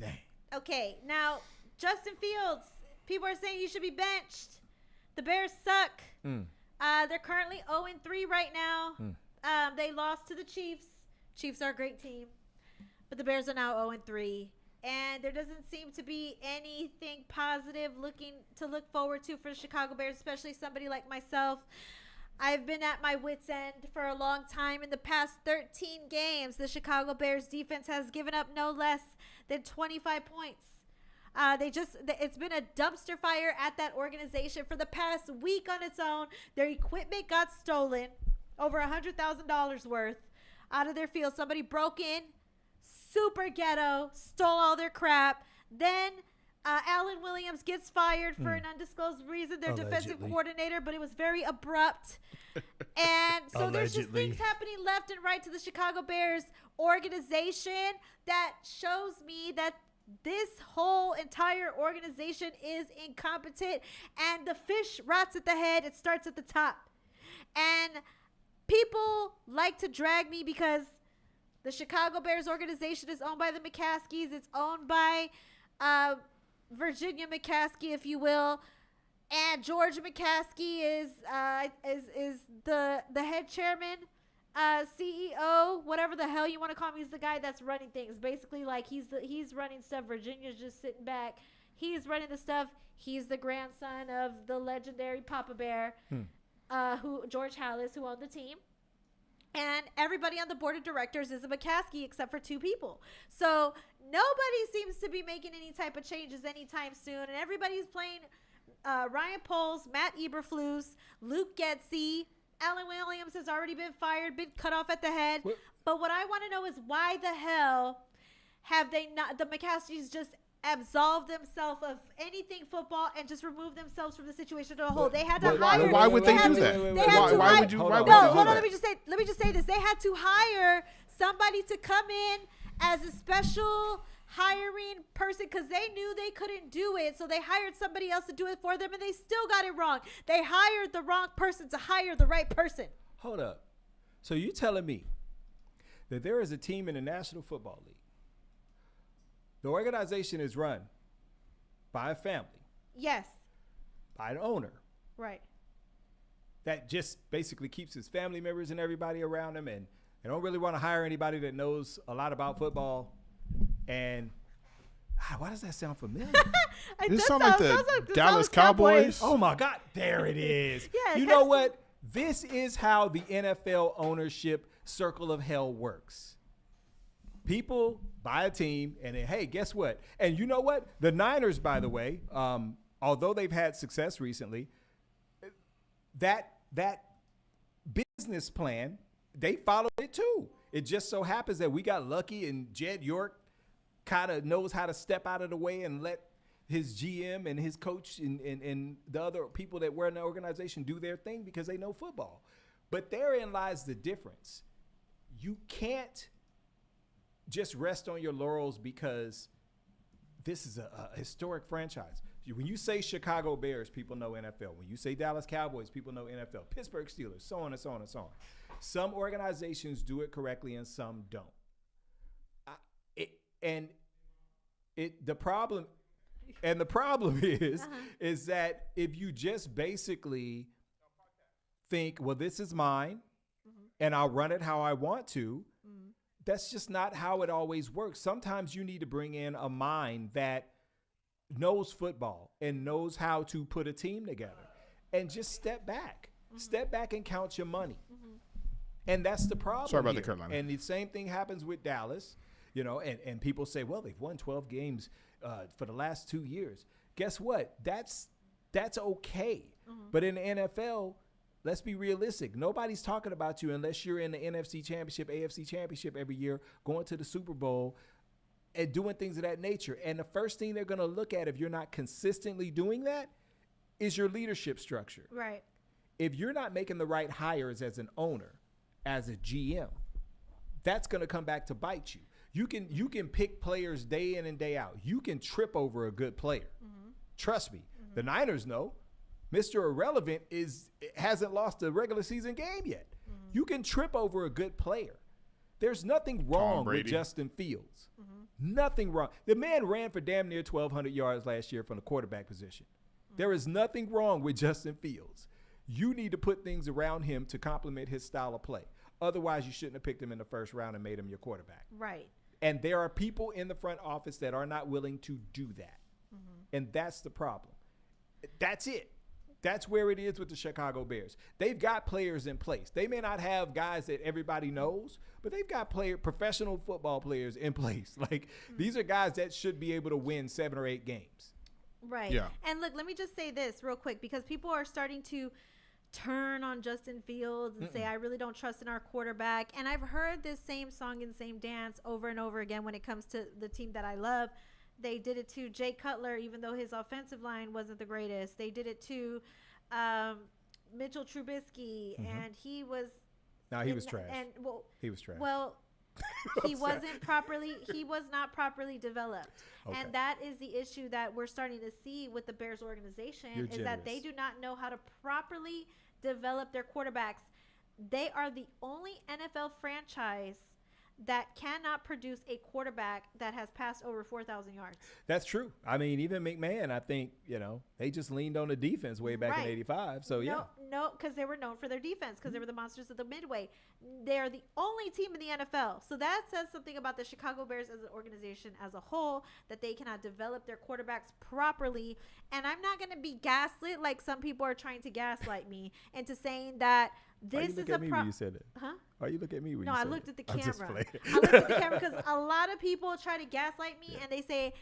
dang. Okay, now Justin Fields. People are saying you should be benched. The Bears suck. They're currently 0-3 right now. They lost to the Chiefs. Chiefs are a great team. But the Bears are now 0-3. And there doesn't seem to be anything positive to look forward to for the Chicago Bears, especially somebody like myself. I've been at my wit's end for a long time. In the past 13 games, the Chicago Bears defense has given up no less than 25 points. It's been a dumpster fire at that organization for the past week on its own. Their equipment got stolen, over $100,000 worth, out of their field. Somebody broke in, super ghetto, stole all their crap. Then Alan Williams gets fired for an undisclosed reason, their defensive coordinator, but it was very abrupt. And so there's just things happening left and right to the Chicago Bears organization that shows me that this whole entire organization is incompetent, and the fish rots at the head. It starts at the top. And people like to drag me because the Chicago Bears organization is owned by the McCaskies. It's owned by Virginia McCaskey, if you will. And George McCaskey is the head chairman, CEO, whatever the hell you want to call him. He's the guy that's running things. Basically, like he's running stuff. Virginia's just sitting back. He's running the stuff. He's the grandson of the legendary Papa Bear, who George Halas, who owned the team. And everybody on the board of directors is a McCaskey except for 2 people. So nobody seems to be making any type of changes anytime soon. And everybody's playing Ryan Poles, Matt Eberflus, Luke Getzey. Alan Williams has already been fired, been cut off at the head. What? But what I want to know is why the hell have they not, the McCaskeys just absolved themselves of anything football and just removed themselves from the situation as a whole. They had to hire. Why would they do that? Why would you? Hold on. Let me just say this. They had to hire somebody to come in as a special hiring person because they knew they couldn't do it. So they hired somebody else to do it for them, and they still got it wrong. They hired the wrong person to hire the right person. Hold up. So you telling me that there is a team in the National Football League. The organization is run by a family. Yes. By an owner. Right. That just basically keeps his family members and everybody around him, and they don't really want to hire anybody that knows a lot about football. And why does that sound familiar? This sounds like the Dallas Cowboys. Oh my God, there it is. Yeah, you know what? This is how the NFL ownership circle of hell works. People buy a team, and then, hey, guess what? And you know what? The Niners, by the way, although they've had success recently, that business plan, they followed it too. It just so happens that we got lucky, and Jed York kind of knows how to step out of the way and let his GM and his coach and the other people that were in the organization do their thing because they know football. But therein lies the difference. You can't just rest on your laurels because this is a historic franchise. When you say Chicago Bears, people know NFL. When you say Dallas Cowboys, people know NFL. Pittsburgh Steelers, so on and so on and so on. Some organizations do it correctly and some don't. The problem is that if you just basically think, well, this is mine, and I'll run it how I want to, that's just not how it always works. Sometimes you need to bring in a mind that knows football and knows how to put a team together and just step back. Step back and count your money. And that's the problem. Sorry about here. the Carolina. And the same thing happens with Dallas, and people say, well, they've won 12 games for the last 2 years. Guess what? That's okay. But in the NFL, let's be realistic. Nobody's talking about you unless you're in the NFC Championship, AFC Championship every year, going to the Super Bowl and doing things of that nature. And the first thing they're going to look at if you're not consistently doing that is your leadership structure. Right. If you're not making the right hires as an owner, as a GM, that's going to come back to bite you. You can pick players day in and day out. You can trip over a good player. Trust me. The Niners know. Mr. Irrelevant hasn't lost a regular season game yet. You can trip over a good player. There's nothing wrong with Justin Fields. Nothing wrong. The man ran for damn near 1,200 yards last year from the quarterback position. There is nothing wrong with Justin Fields. You need to put things around him to complement his style of play. Otherwise, you shouldn't have picked him in the first round and made him your quarterback. Right. And there are people in the front office that are not willing to do that. And that's the problem. That's it. That's where it is with the Chicago Bears. They've got players in place. They may not have guys that everybody knows, but they've got professional football players in place. Like, these are guys that should be able to win 7 or 8 games. Right. Yeah. And look, let me just say this real quick, because people are starting to turn on Justin Fields and say, I really don't trust in our quarterback. And I've heard this same song and same dance over and over again when it comes to the team that I love. They did it to Jay Cutler, even though his offensive line wasn't the greatest. They did it to Mitchell Trubisky, and he was. No, he was trash. And he was trash. Well, he wasn't properly. He was not properly developed, and that is the issue that we're starting to see with the Bears organization. That they do not know how to properly develop their quarterbacks. They are the only NFL franchise that cannot produce a quarterback that has passed over 4,000 yards. That's true. I mean, even McMahon, I think, they just leaned on the defense way back in '85. So, No, because they were known for their defense, because they were the monsters of the Midway. They're the only team in the NFL. So that says something about the Chicago Bears as an organization as a whole, that they cannot develop their quarterbacks properly. And I'm not going to be gaslit like some people are trying to gaslight me into saying that this is a problem. Why you look at me when you said it? Huh? Why you look at me when No, you said I it? looked at the I'm just camera. playing. I looked at the camera because a lot of people try to gaslight me and they say,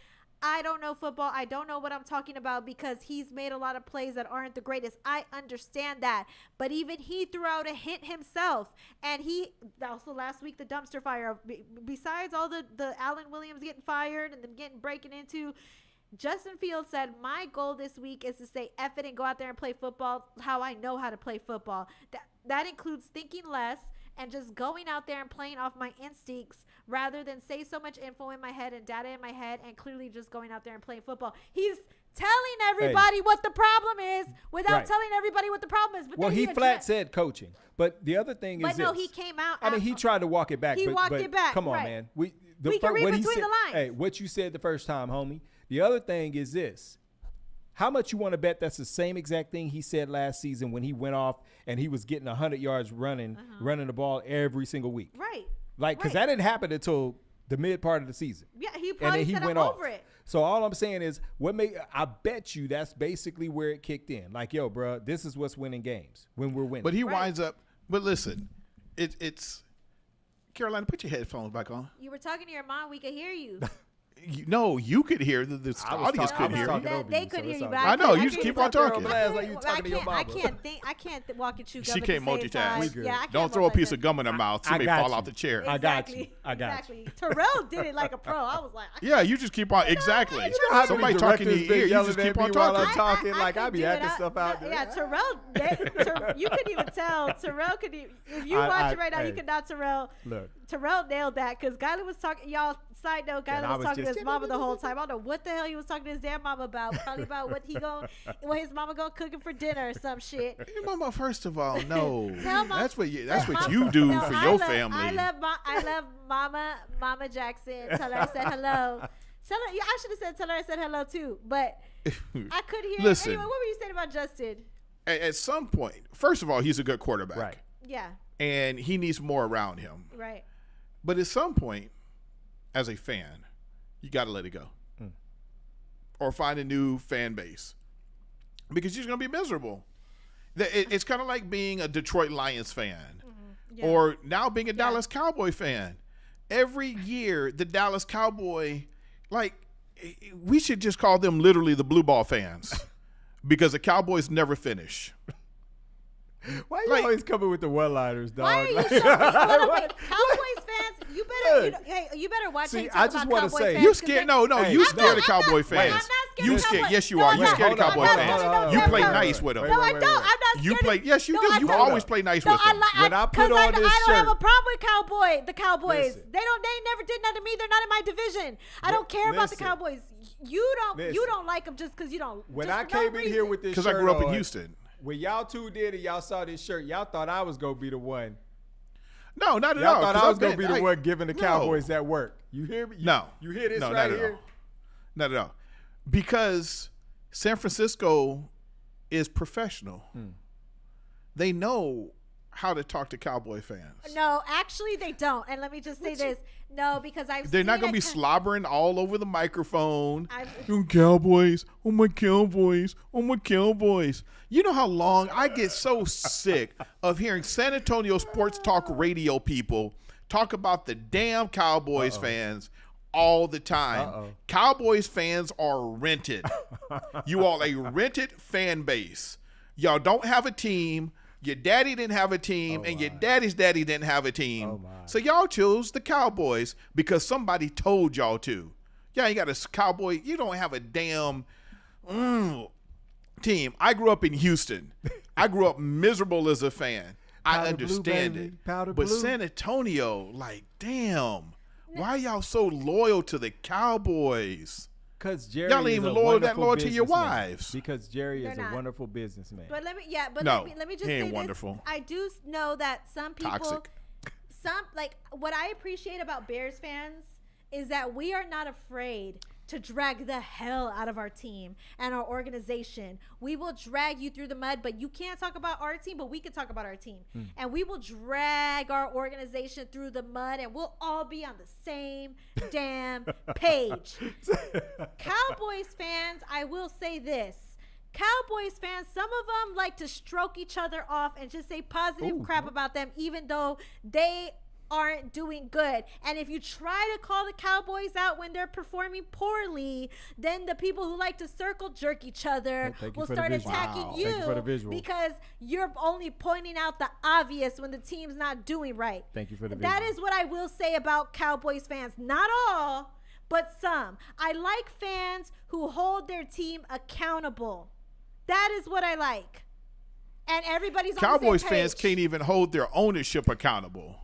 I don't know football. I don't know what I'm talking about because he's made a lot of plays that aren't the greatest. I understand that. But even he threw out a hint himself. And he also last week, the dumpster fire, besides all the Allen Williams getting fired and them breaking into, Justin Fields said, my goal this week is to say F it and go out there and play football how I know how to play football. That includes thinking less and just going out there and playing off my instincts rather than say so much info in my head and data in my head and clearly just going out there and playing football. He's telling everybody what the problem is without telling everybody what the problem is. But well, he flat said coaching. But the other thing is no, he came out. I mean, he tried to walk it back. He walked it back. Come on, man. We can read between the lines. Hey, what you said the first time, homie. The other thing is this. How much you want to bet that's the same exact thing he said last season when he went off and he was getting 100 yards running the ball every single week? Right. Like, because that didn't happen until the mid part of the season. Yeah, he probably said I'm over it. So all I'm saying is, I bet you that's basically where it kicked in. Like, yo, bro, this is what's winning games when we're winning. But he winds up. But listen, it's Carolina. Put your headphones back on. You were talking to your mom. We could hear you. No, you could hear. The audience couldn't hear. They couldn't hear you. But I know. You just keep on talking. I can't walk and chew gum. She can't multitask. Yeah, I can't. Don't throw a piece of gum in her mouth. She may fall out the chair. I got you. Terrell did it like a pro. I was like, yeah, you just keep on. Exactly. Somebody talking in your ear, you just keep on talking. I'm talking like I be acting stuff out there. Yeah, Terrell, you couldn't even tell. Terrell could, if you watch it right now, you could not Terrell. Look. Terrell nailed that because Guyley was talking, y'all, side note, Guyley was talking to his mama the whole time. I don't know what the hell he was talking to his damn mama about. Probably about what his mama gonna cook him for dinner or some shit. Your mama, first of all, no. That's what you do for your family. I love Mama Jackson. Tell her I said hello. I should have said tell her I said hello too, but I could hear. Listen, anyway, what were you saying about Justin? At some point, first of all, he's a good quarterback. Right. Yeah. And he needs more around him. Right. But at some point, as a fan, you got to let it go. Or find a new fan base. Because you're going to be miserable. It's kind of like being a Detroit Lions fan. Or now being a Dallas Cowboy fan. Every year, the Dallas Cowboy, we should just call them literally the blue ball fans. Because the Cowboys never finish. Why you always coming with the one-liners, dog? Why are you so Cowboys fans? You better watch. See, I just want to say, you scared? No, you scared of Cowboy fans. I'm not scared. You scared? Yes, you are. You scared of Cowboy fans. You play nice with them. No, I don't. I'm not scared. You play. Yes, you do. You always play nice with them. When I put on this I don't have shirt, a problem with the Cowboys. Listen. They never did nothing to me. They're not in my division. I don't care about the Cowboys. You don't like them just because you don't. When I came in here with this shirt, because I grew up in Houston. When y'all two did it, y'all saw this shirt. Y'all thought I was gonna be the one. No, not at all. Y'all thought I was gonna be the one giving the Cowboys that work. You hear me? You hear this right here? Not at all. Because San Francisco is professional. They know how to talk to Cowboy fans. No, actually they don't. And let me just say this. No, because they're not going to be slobbering all over the microphone. Oh, Cowboys. Oh, my Cowboys. Oh, my Cowboys. You know how long I get so sick of hearing San Antonio sports talk radio people talk about the damn Cowboys fans all the time. Cowboys fans are rented. You all a rented fan base. Y'all don't have a team. Your daddy didn't have a team, and your daddy's daddy didn't have a team. So y'all chose the Cowboys because somebody told y'all to. Y'all ain't got a Cowboy. You don't have a damn team. I grew up in Houston. I grew up miserable as a fan. I understand it. But San Antonio, damn. Why y'all so loyal to the Cowboys? Because Jerry y'all ain't even loyal to your wives. Because Jerry is a wonderful businessman. But let me just he say ain't this. wonderful. I do know that some people, what I appreciate about Bears fans is that we are not afraid to drag the hell out of our team and our organization. We will drag you through the mud, but you can't talk about our team, but we can talk about our team. And we will drag our organization through the mud, and we'll all be on the same damn page. Cowboys fans, I will say this. Cowboys fans, some of them like to stroke each other off and just say positive crap about them, even though they aren't doing good. And if you try to call the Cowboys out when they're performing poorly, then the people who like to circle jerk each other will start attacking you because you're only pointing out the obvious when the team's not doing right. Thank you for the visual. That is what I will say about Cowboys fans. Not all, but some. I like fans who hold their team accountable. That is what I like. And everybody's on the same page. Cowboys fans can't even hold their ownership accountable.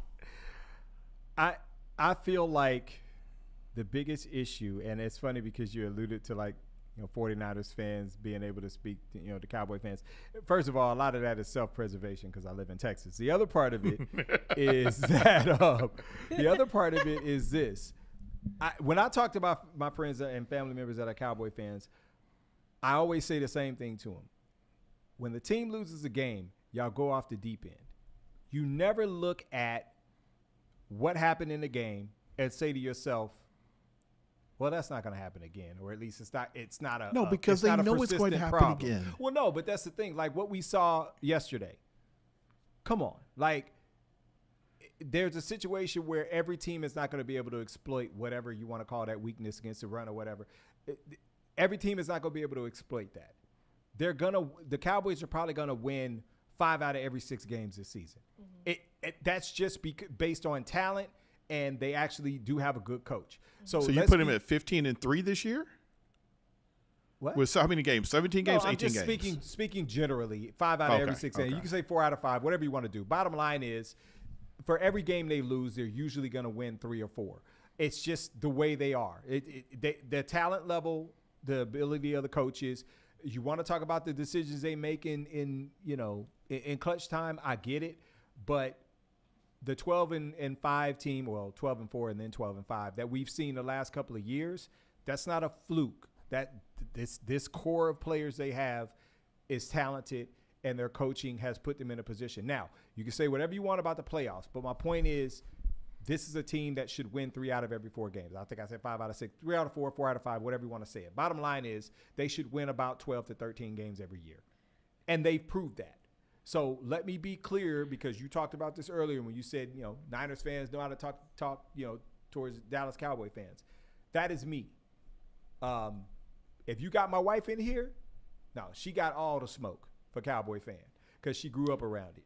I feel like the biggest issue, and it's funny because you alluded to 49ers fans being able to speak to, the Cowboy fans. First of all, a lot of that is self-preservation because I live in Texas. The other part of it is this. When I talked about my friends and family members that are Cowboy fans, I always say the same thing to them. When the team loses a game, y'all go off the deep end. You never look at what happened in the game and say to yourself, well, that's not going to happen again, or at least it's not a no, because they know it's going to happen problem. Again. Well, no, but that's the thing. Like what we saw yesterday. Come on, there's a situation where every team is not going to be able to exploit whatever you want to call that weakness against the run or whatever. Every team is not going to be able to exploit that. The Cowboys are probably going to win 5 out of every 6 games this season. Mm-hmm. That's just based on talent, and they actually do have a good coach. So you put him at 15-3 this year? What? With how many games? 17 games, 18 games? I'm just speaking generally, 5 out of every 6 games. You can say 4 out of 5, whatever you want to do. Bottom line is, for every game they lose, they're usually going to win 3 or 4. It's just the way they are. The talent level, the ability of the coaches. You want to talk about the decisions they make in clutch time, I get it. But the 12-5 team, well, 12-4 and then 12-5 that we've seen the last couple of years, that's not a fluke. That this core of players they have is talented, and their coaching has put them in a position. Now, you can say whatever you want about the playoffs, but my point is, this is a team that should win 3 out of every 4 games. I think I said 5 out of 6, 3 out of 4, 4 out of 5, whatever you want to say it. Bottom line is they should win about 12 to 13 games every year. And they've proved that. So let me be clear, because you talked about this earlier when you said, Niners fans know how to talk, towards Dallas Cowboy fans. That is me. If you got my wife in here, no, she got all the smoke for Cowboy fan because she grew up around it.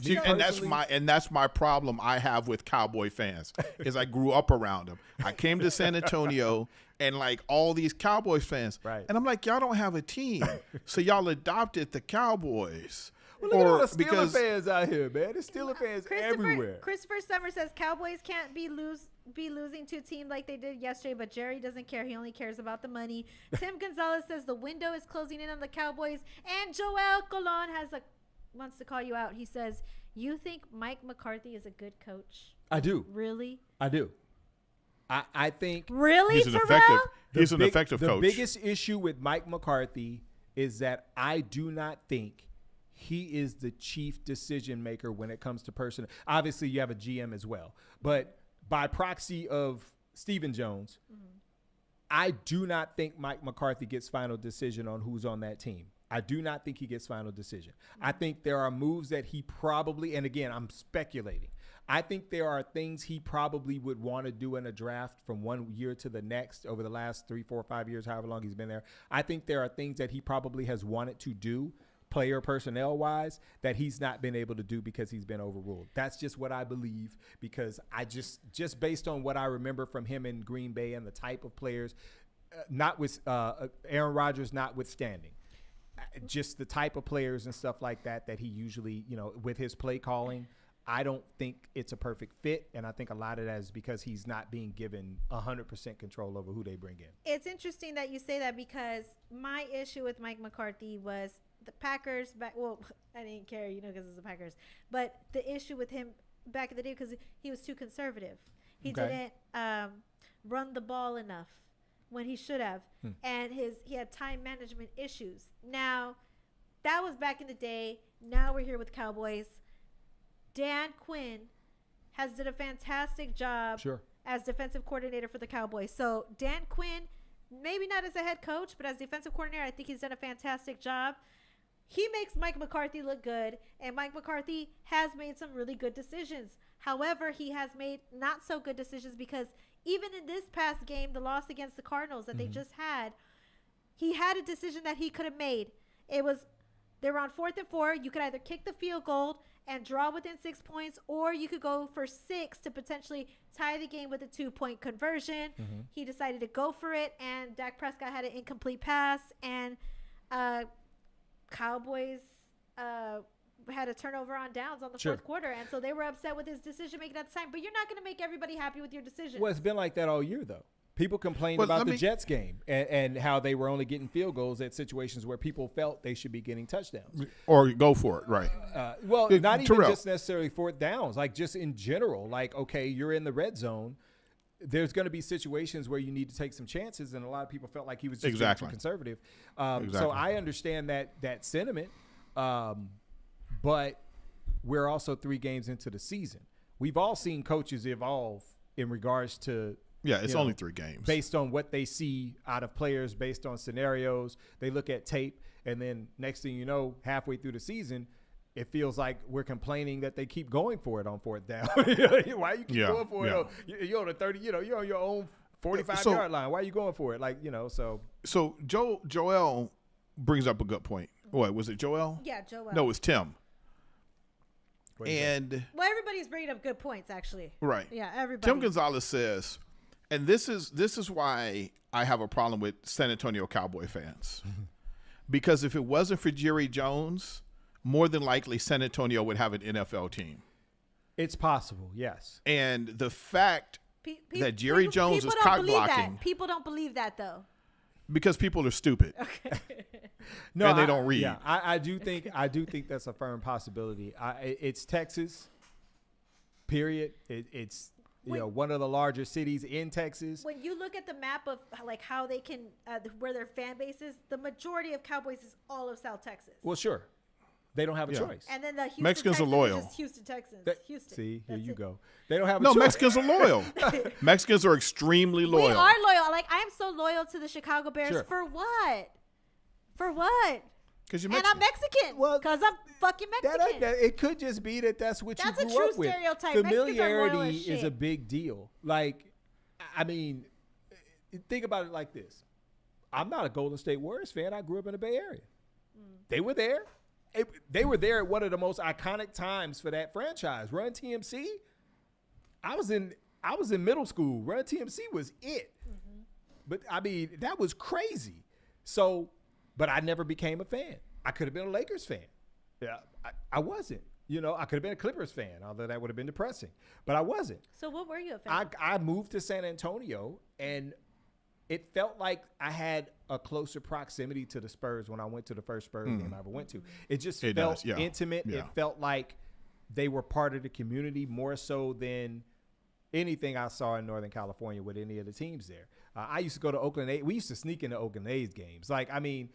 See, and that's my problem I have with Cowboy fans is I grew up around them. I came to San Antonio and all these Cowboys fans, right? And I'm like, y'all don't have a team, so y'all adopted the Cowboys. Well, look at all the Steelers fans out here, man. There's Steelers fans everywhere. Christopher Summer says Cowboys can't be losing to a team like they did yesterday, but Jerry doesn't care. He only cares about the money. Tim Gonzalez says the window is closing in on the Cowboys, and Joel Colon wants to call you out. He says, you think Mike McCarthy is a good coach? I do. Really? I do. I think. Really, he's an effective coach. The biggest issue with Mike McCarthy is that I do not think he is the chief decision maker when it comes to person. Obviously, you have a GM as well. But by proxy of Stephen Jones, I do not think Mike McCarthy gets final decision on who's on that team. I do not think he gets final decision. I think there are moves that he probably, and again, I'm speculating. I think there are things he probably would want to do in a draft from one year to the next over the last 3, 4, 5 years, however long he's been there. I think there are things that he probably has wanted to do player personnel wise that he's not been able to do because he's been overruled. That's just what I believe, because I just based on what I remember from him in Green Bay and the type of players, not with Aaron Rodgers notwithstanding. Just the type of players and stuff like that he usually, with his play calling, I don't think it's a perfect fit. And I think a lot of that is because he's not being given 100% control over who they bring in. It's interesting that you say that, because my issue with Mike McCarthy was the Packers. I didn't care, because it's the Packers. But the issue with him back in the day because he was too conservative. He Okay. didn't run the ball enough when he should have, and he had time management issues. Now, that was back in the day. Now we're here with Cowboys. Dan Quinn has did a fantastic job Sure. as defensive coordinator for the Cowboys. So Dan Quinn, maybe not as a head coach, but as defensive coordinator, I think he's done a fantastic job. He makes Mike McCarthy look good, and Mike McCarthy has made some really good decisions. However, he has made not so good decisions because even in this past game, the loss against the Cardinals that they just had, he had a decision that he could have made. They were on 4th and 4. You could either kick the field goal and draw within 6 points, or you could go for 6 to potentially tie the game with a 2-point conversion. He decided to go for it, and Dak Prescott had an incomplete pass, and Cowboys had a turnover on downs on the Sure. fourth quarter, and so they were upset with his decision making at the time. But you're not going to make everybody happy with your decision. Well, it's been like that all year, though. People complained Well, about let the me- Jets game and how they were only getting field goals at situations where people felt they should be getting touchdowns. Or go for it, right? Well, Uh, not even Terrell. just necessarily fourth downs, like just in general. Like, okay, you're in the red zone. There's going to be situations where you need to take some chances, and a lot of people felt like he was just being Exactly. too conservative. Exactly. So I understand that sentiment, but we're also 3 games into the season. We've all seen coaches evolve in regards to Yeah, it's you know, only 3 games. based on what they see out of players, based on scenarios. They look at tape, and then next thing you know, halfway through the season, it feels like we're complaining that they keep going for it on 4th down. Why you keep Yeah, going for yeah. it? You're on the 30. You're on your own 45 So- yard line. Why are you going for it? Like so. So Joel brings up a good point. What was it, Joel? Yeah, Joel. No, it's Tim. What is that? And Well, everybody's bringing up good points, actually. right. Yeah, everybody. Tim Gonzalez says, and this is why I have a problem with San Antonio Cowboy fans. Because if it wasn't for Jerry Jones, more than likely San Antonio would have an NFL team. It's possible, yes. And the fact that Jerry people- Jones people is don't cock believe that. blocking People don't believe that, though. because people are stupid. No, And they don't read. Yeah, I do think that's a firm possibility. It's Texas. Period. It's one of the larger cities in Texas. When you look at the map of like how they can, where their fan base is, the majority of Cowboys is all of South Texas. Well, sure, they don't have a Yeah. choice. And then the Houston Mexicans are Texans loyal. Just Houston Texans. Houston. See, here That's you it. go. They don't have a No, choice. Mexicans are loyal. Mexicans are extremely loyal. We are loyal. Like I am so loyal to the Chicago Bears. Sure. For what? For what? Because you're And Mexican. I'm Mexican. Well, Because I'm fucking Mexican. It could just be that's what That's you a grew true up with. stereotype. Mexicans are loyal Familiarity as is a shit. big deal. Like, I mean, think about it like this. I'm not a Golden State Warriors fan. I grew up in the Bay Area. They were there. They were there at one of the most iconic times for that franchise. Run TMC. I was in middle school. Run TMC was it. But I mean, that was crazy. So, but I never became a fan. I could have been a Lakers fan. Yeah, I wasn't. I could have been a Clippers fan, although that would have been depressing. But I wasn't. So what were you a fan? I moved to San Antonio, and it felt like I had a closer proximity to the Spurs when I went to the first Spurs game I ever went to. It just It felt does, yeah. intimate. Yeah. It felt like they were part of the community more so than anything I saw in Northern California with any of the teams there. I used to go to Oakland A's. We used to sneak into Oakland A's games. Like, I mean,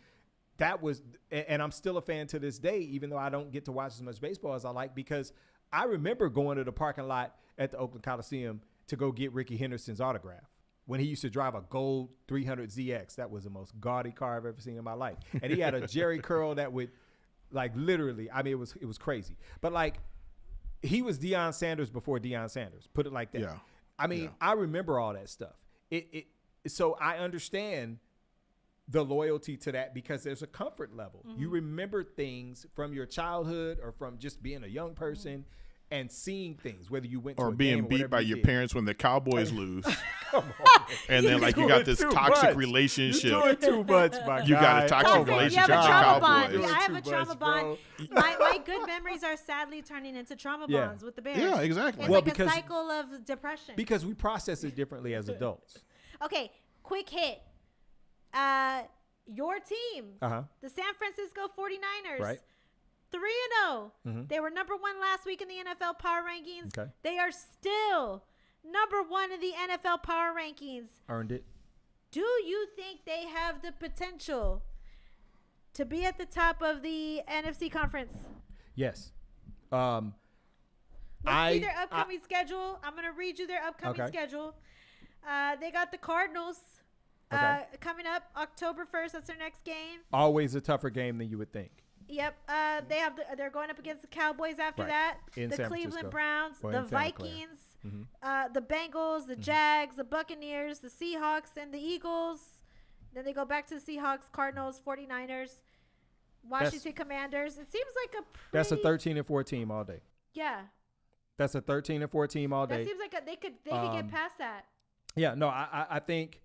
that was – and I'm still a fan to this day, even though I don't get to watch as much baseball as I like, because I remember going to the parking lot at the Oakland Coliseum to go get Ricky Henderson's autograph when he used to drive a gold 300 ZX. That was the most gaudy car I've ever seen in my life. And he had a Jerry curl that would, like, literally – I mean, it was crazy. But, like, he was Deion Sanders before Deion Sanders. Put it like that. Yeah. I mean, Yeah. I remember all that stuff. So I understand the loyalty to that because there's a comfort level. You remember things from your childhood or from just being a young person and seeing things, whether you went to or a being game or beat whatever by you your did. parents when the Cowboys lose. Come on. And then like you got this Doing too toxic much. relationship. You're doing too much, my You got a guy. toxic Oh, my relationship You have a with God. trauma your bond. Cowboys. Yeah, I have a Too trauma much, bond. bro. My good memories are sadly turning into trauma Yeah. bonds with the Bears. Yeah, exactly. It's Well, like because- a cycle of depression. Because we process it differently as adults. Okay, quick hit. Your team, Uh-huh. the San Francisco 49ers, Right. 3-0 3-0. They were number 1 last week in the NFL power rankings. Okay. They are still number 1 in the NFL power rankings. Earned it. Do you think they have the potential to be at the top of the NFC conference? Yes. Let's see their upcoming schedule. I'm going to read you their upcoming schedule. They got the Cardinals coming up October 1st. That's their next game. Always a tougher game than you would think. Yep. They're going up against the Cowboys after that. In the San Cleveland Francisco. Browns, Or the in Santa Clara. Vikings, the Bengals, the Jags, the Buccaneers, the Seahawks, and the Eagles. Then they go back to the Seahawks, Cardinals, 49ers, Washington Commanders. It seems like a pretty... That's a 13-4 team all day. Yeah. That's a 13-4 team all day. That seems like they could get past that. Yeah, no, I think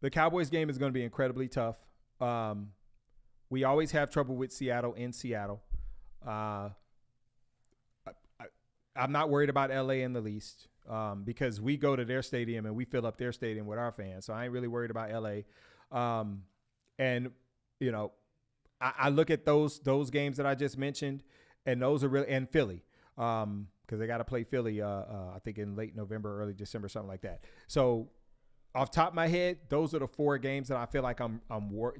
the Cowboys game is going to be incredibly tough. We always have trouble with Seattle in Seattle. I'm not worried about LA in the least because we go to their stadium and we fill up their stadium with our fans. So I ain't really worried about LA. And, you know, I look at those games that I just mentioned, and those are really – and Philly because they got to play Philly, I think, in late November, early December, something like that. So off top of my head, those are the 4 games that I feel like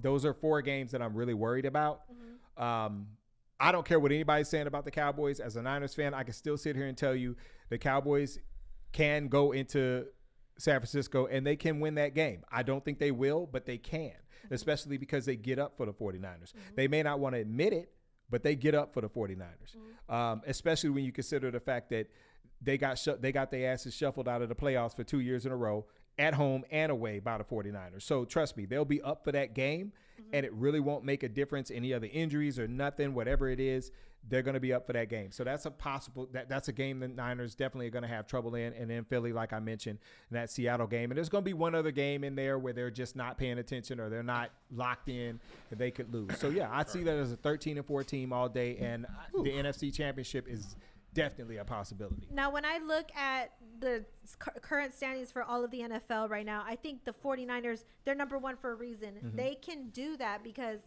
those are 4 games that I'm really worried about. I don't care what anybody's saying about the Cowboys. As a Niners fan, I can still sit here and tell you the Cowboys can go into San Francisco and they can win that game. I don't think they will, but they can, especially because they get up for the 49ers. They may not want to admit it, but they get up for the 49ers, especially when you consider the fact that they got their asses shuffled out of the playoffs for 2 years in a row at home and away by the 49ers. So trust me, they'll be up for that game, and it really won't make a difference. Any other injuries or nothing, whatever it is, they're going to be up for that game. So that's that's a game the Niners definitely are going to have trouble in. And then Philly, like I mentioned, in that Seattle game. And there's going to be one other game in there where they're just not paying attention or they're not locked in and they could lose. So, yeah, I see that as a 13-4 team all day. And the NFC Championship is definitely a possibility. Now, when I look at the current standings for all of the NFL right now, I think the 49ers, they're number 1 for a reason. They can do that because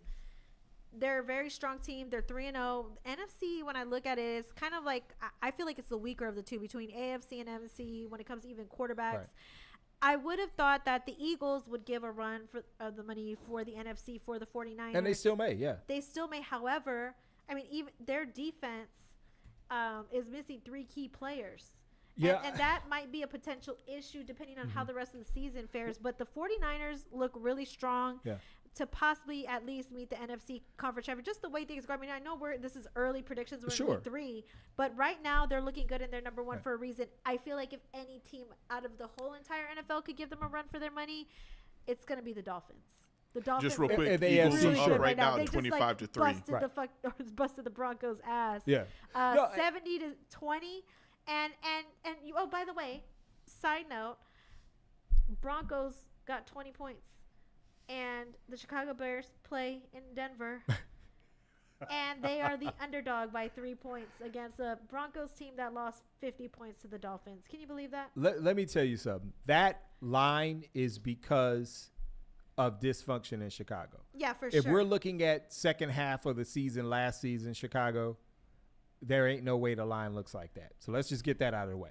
they're a very strong team. They're 3-0. NFC, when I look at it, is kind of like, I feel like it's the weaker of the two between AFC and NFC when it comes to even quarterbacks. Right. I would have thought that the Eagles would give a run for the money for the NFC for the 49ers. And they still may, yeah. They still may. However, I mean, even their defense is missing 3 key players. Yeah. And that might be a potential issue depending on how the rest of the season fares. But the 49ers look really strong to possibly at least meet the NFC conference champion. Just the way things go. I mean, I know this is early predictions. We're in week 3. But right now they're looking good and they're number 1 for a reason. I feel like if any team out of the whole entire NFL could give them a run for their money, it's going to be the Dolphins. The Dolphins. Just real quick, they Eagles really up right now, they 25-3. Busted the Broncos' ass. Yeah. 70-20. And oh, by the way, side note, Broncos got 20 points. And the Chicago Bears play in Denver. And they are the underdog by 3 points against a Broncos team that lost 50 points to the Dolphins. Can you believe that? Let me tell you something. That line is because of dysfunction in Chicago. Yeah, for sure. If we're looking at second half of the season, last season, Chicago, there ain't no way the line looks like that. So let's just get that out of the way.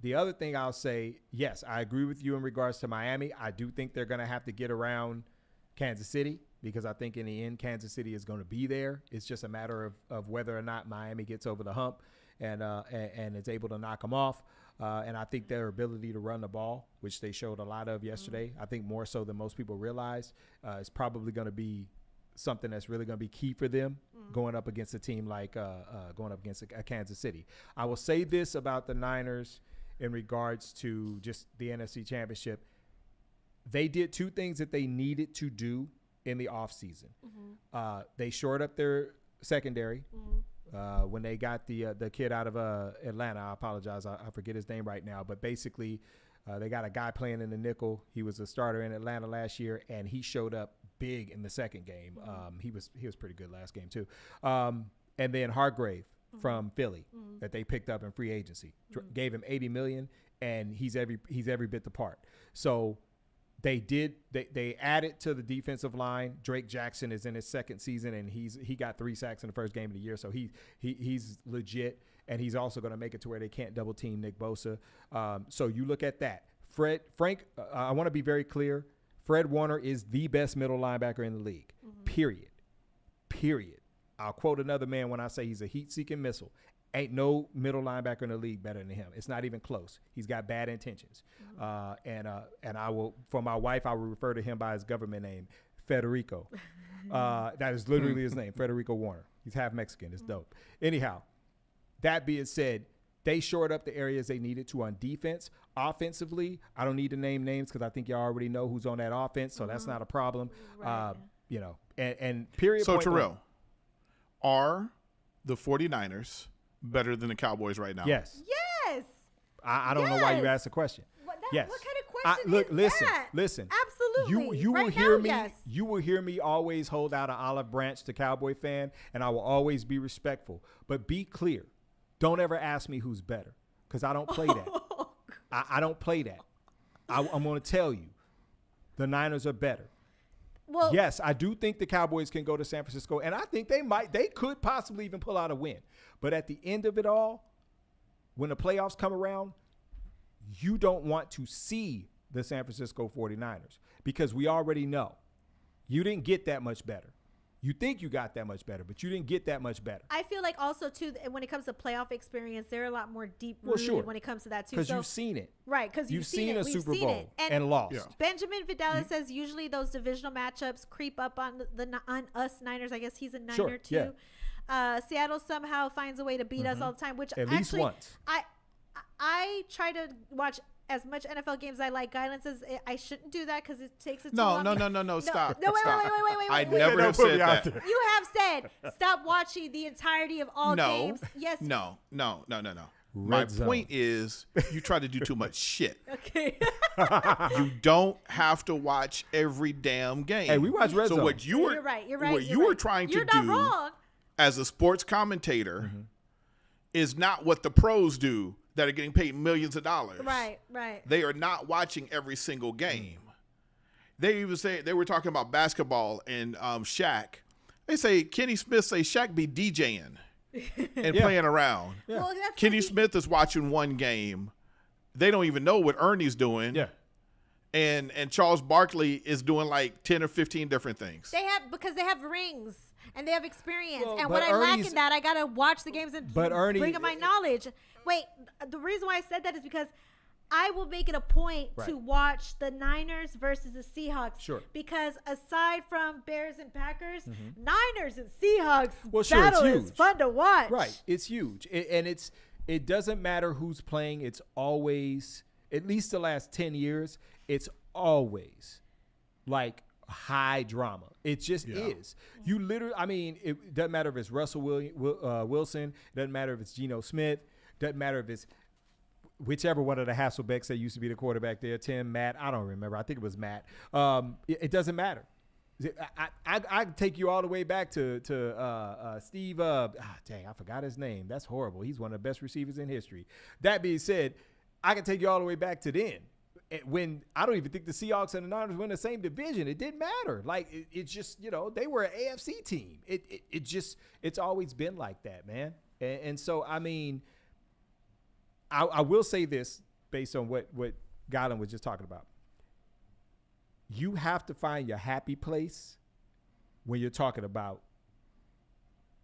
The other thing I'll say, yes, I agree with you in regards to Miami. I do think they're going to have to get around Kansas City because I think in the end, Kansas City is going to be there. It's just a matter of whether or not Miami gets over the hump and is able to knock them off. And I think their ability to run the ball, which they showed a lot of yesterday, I think more so than most people realize, is probably going to be something that's really going to be key for them going up against a team like going up against Kansas City. I will say this about the Niners in regards to just the NFC Championship. They did 2 things that they needed to do in the offseason. They shored up their secondary when they got the kid out of Atlanta. I apologize. I forget his name right now. But basically, they got a guy playing in the nickel. He was a starter in Atlanta last year, and he showed up big in the second game. He was pretty good last game too. And then Hargrave from Philly that they picked up in free agency, gave him $80 million, and he's every bit the part. So They added to the defensive line. Drake Jackson is in his second season, and he got 3 sacks in the first game of the year, so he's legit, and he's also going to make it to where they can't double team Nick Bosa. So you look at that. Frank, I want to be very clear. Fred Warner is the best middle linebacker in the league. Period. I'll quote another man when I say he's a heat-seeking missile. Ain't no middle linebacker in the league better than him. It's not even close. He's got bad intentions. And I will, for my wife, I will refer to him by his government name, Federico. That is literally his name, Federico Warner. He's half Mexican. It's dope. Anyhow, that being said, they shored up the areas they needed to on defense. Offensively, I don't need to name names because I think y'all already know who's on that offense, so that's not a problem. Right. And period. So, Terrell, are the 49ers better than the Cowboys right now? Yes. Yes. I don't know why you asked the question. What Yes. kind of question is that? Listen. Absolutely. You right will hear now, me. Yes. You will hear me always hold out an olive branch to Cowboy fan, and I will always be respectful. But be clear. Don't ever ask me who's better, because I don't play that. I don't play that. I'm going to tell you, the Niners are better. Well, Yes, I do think the Cowboys can go to San Francisco, and I think they could possibly even pull out a win. But at the end of it all, when the playoffs come around, you don't want to see the San Francisco 49ers because we already know you didn't get that much better. You think you got that much better, but you didn't get that much better. I feel like also, too, when it comes to playoff experience, they're a lot more deep-rooted when it comes to that, too. Because you've seen it. Right, because You've seen it. a We've Super seen Bowl it. and lost. Yeah. Benjamin Vidal says usually those divisional matchups creep up on on us Niners. I guess he's a Niner, too. Yeah. Seattle somehow finds a way to beat us all the time, which At least once. I try to watch as much NFL games as I like. Guidance says I shouldn't do that because it takes a toll No, on me. no, stop. No, wait, stop. wait. I never have said that. You have said stop watching the entirety of all games. Yes. No. Red My zone. point is you try to do too much shit. Okay. You don't have to watch every damn game. Hey, we watch Red so Zone. what you were You're right. what you were trying to You're do not wrong. as a sports commentator is not what the pros do that are getting paid millions of dollars. Right. They are not watching every single game. They even say they were talking about basketball and Shaq. They say Kenny Smith say Shaq be DJing and playing around. Yeah. Well, that's Kenny what he- Smith is watching one game. They don't even know what Ernie's doing. Yeah. And Charles Barkley is doing like 10 or 15 different things. because they have rings and they have experience. Well, and but when I lack Ernie's- in that, I gotta watch the games and But Ernie- bring up my knowledge. Wait, the reason why I said that is because I will make it a point Right. to watch the Niners versus the Seahawks. Sure. Because aside from Bears and Packers, Niners and Seahawks Well, sure, it's battle is huge. fun to watch. Right. It's huge. It doesn't matter who's playing. It's always, at least the last 10 years, it's always like high drama. It just is. You literally, I mean, it doesn't matter if it's Russell Wilson. Doesn't matter if it's Geno Smith. Doesn't matter if it's whichever one of the Hasselbecks that used to be the quarterback there, Tim, Matt. I don't remember. I think it was Matt. It doesn't matter. I take you all the way back to Steve. Dang, I forgot his name. That's horrible. He's one of the best receivers in history. That being said, I can take you all the way back to then. When I don't even think the Seahawks and the Niners were in the same division. It didn't matter. Like it's just, they were an AFC team. It's always been like that, man. And so, I mean, I will say this based on what Galen was just talking about. You have to find your happy place when you're talking about,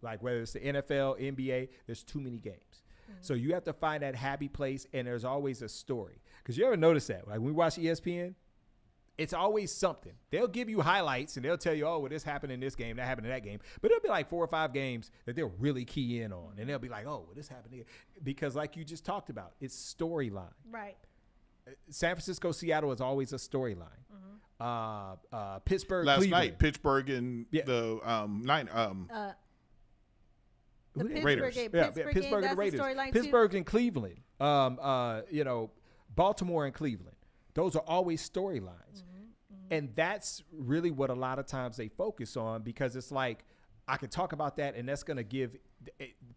like, whether it's the NFL, NBA, there's too many games. So you have to find that happy place, and there's always a story. Because you ever notice that? Like, when we watch ESPN, it's always something. They'll give you highlights, and they'll tell you, oh, well, this happened in this game, that happened in that game. But it'll be like 4 or 5 games that they'll really key in on. And they'll be like, oh, well, this happened here. Because like you just talked about, it's storyline. Right. San Francisco, Seattle is always a storyline. Pittsburgh, Last Cleveland. night, Pittsburgh and the The Pittsburgh Raiders. game. Yeah, Pittsburgh Pittsburgh game, and the that's Raiders. storyline too. Pittsburgh and Cleveland. Baltimore and Cleveland. Those are always storylines. And that's really what a lot of times they focus on, because it's like, I can talk about that, and that's going to give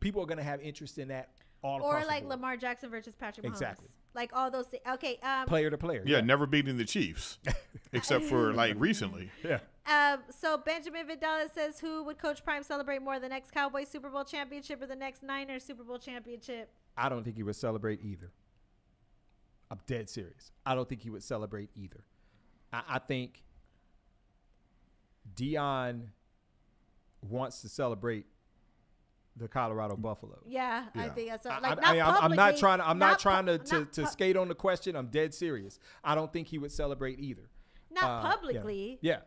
people are going to have interest in that all or across like the board. Lamar Jackson versus Patrick Mahomes. Exactly. Like all those things. Okay. Player to player. Yeah, never beating the Chiefs, except for like recently. Yeah. So Benjamin Vidal says, who would Coach Prime celebrate more, the next Cowboys Super Bowl championship or the next Niners Super Bowl championship? I don't think he would celebrate either. I'm dead serious. I don't think he would celebrate either. I think Dion wants to celebrate the Colorado Buffaloes. Yeah, I think that's like I'm not trying to not skate on the question. I'm dead serious. I don't think he would celebrate either. Not publicly. Yeah.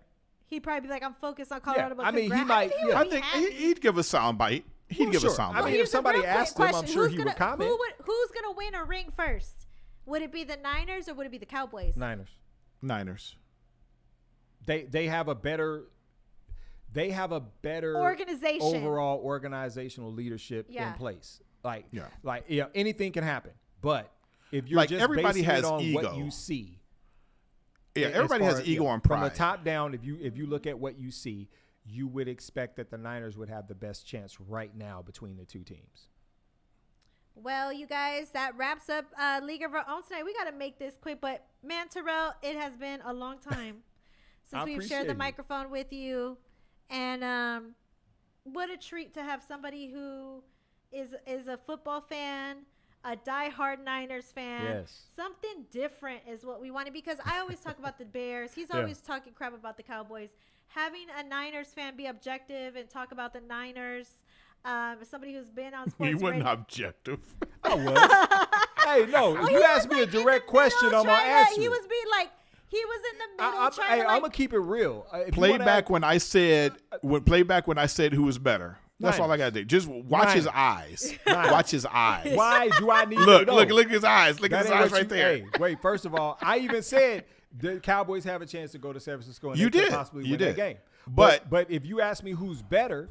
He'd probably be like, I'm focused on Colorado. I mean, he might. I think he'd give a sound bite. He'd give a sound bite. I mean, if somebody asked him, I'm sure he would comment. Who's going to win a ring first? Would it be the Niners or would it be the Cowboys? Niners. They have a better organization, overall organizational leadership in place. Like anything can happen. But if you're like just everybody basing has it on ego. what you see. Yeah, everybody has ego and pride. From the top down, if you look at what you see, you would expect that the Niners would have the best chance right now between the two teams. Well, you guys, that wraps up League of Our Own tonight. We got to make this quick, but man, Terrell, it has been a long time since we've shared the microphone with you, and what a treat to have somebody who is a football fan, a diehard Niners fan. Yes. Something different is what we wanted, because I always talk about the Bears. He's always talking crap about the Cowboys. Having a Niners fan be objective and talk about the Niners, somebody who's been on sports You weren't radio. objective. I was. Hey, no, if you ask me a direct question, I'm going to answer. He was being like, he was in the middle trying to I'm going to keep it real. Play back when I said who was better. That's all I got to do. Just watch his eyes. Watch his eyes. Why do I need look, to know? Look at his eyes. Look at his eyes right there. Hey, wait, first of all, I even said the Cowboys have a chance to go to San Francisco and You they could did. possibly You win did. that game. But if you ask me who's better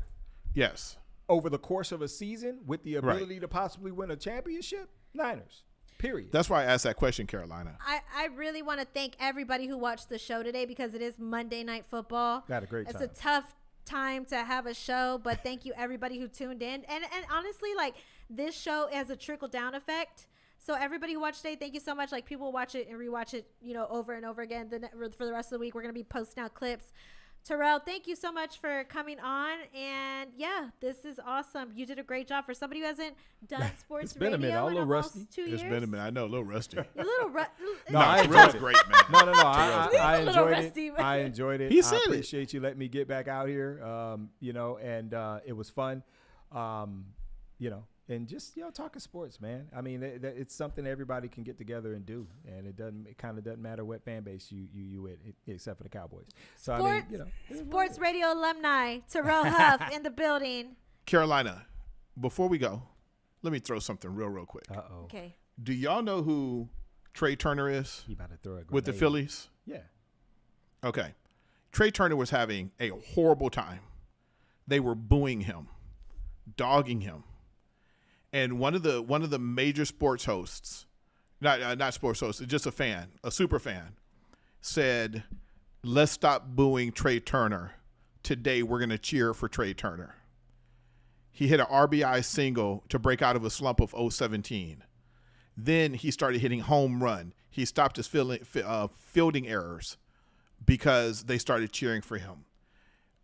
yes, over the course of a season with the ability to possibly win a championship, Niners. Period. that's why I asked that question, Carolina. I really want to thank everybody who watched the show today, because it is Monday Night Football. Had a great time. It's a tough time to have a show, but thank you everybody who tuned in. And honestly, like, this show has a trickle down effect. So everybody who watched today, thank you so much. Like, people watch it and rewatch it, over and over again. For the rest of the week, we're going to be posting out clips. Terrell, thank you so much for coming on. And yeah, this is awesome. You did a great job for somebody who hasn't done sports radio. It's been a minute. I'm a little almost rusty. 2 years. It's been a minute. I know, a little rusty. A little No, I enjoyed it. Great, man. No. I a little enjoyed rusty, it. man. I enjoyed it. He said I it. appreciate you letting me get back out here. And it was fun. And just talking sports, man. I mean, it's something everybody can get together and do, and it kind of doesn't matter what fan base you with, except for the Cowboys. So Sports, I mean, sports radio alumni Terrell Huff in the building. Carolina, before we go, let me throw something real quick. Uh-oh. Okay. Do y'all know who Trey Turner is He about to throw a with the grenade. Phillies? Yeah. Okay. Trey Turner was having a horrible time. They were booing him, dogging him. And one of the major sports hosts, not sports hosts, just a super fan, said, "Let's stop booing Trey Turner. Today we're going to cheer for Trey Turner." He hit an RBI single to break out of a slump of 017. Then he started hitting home run. He stopped his fielding errors because they started cheering for him.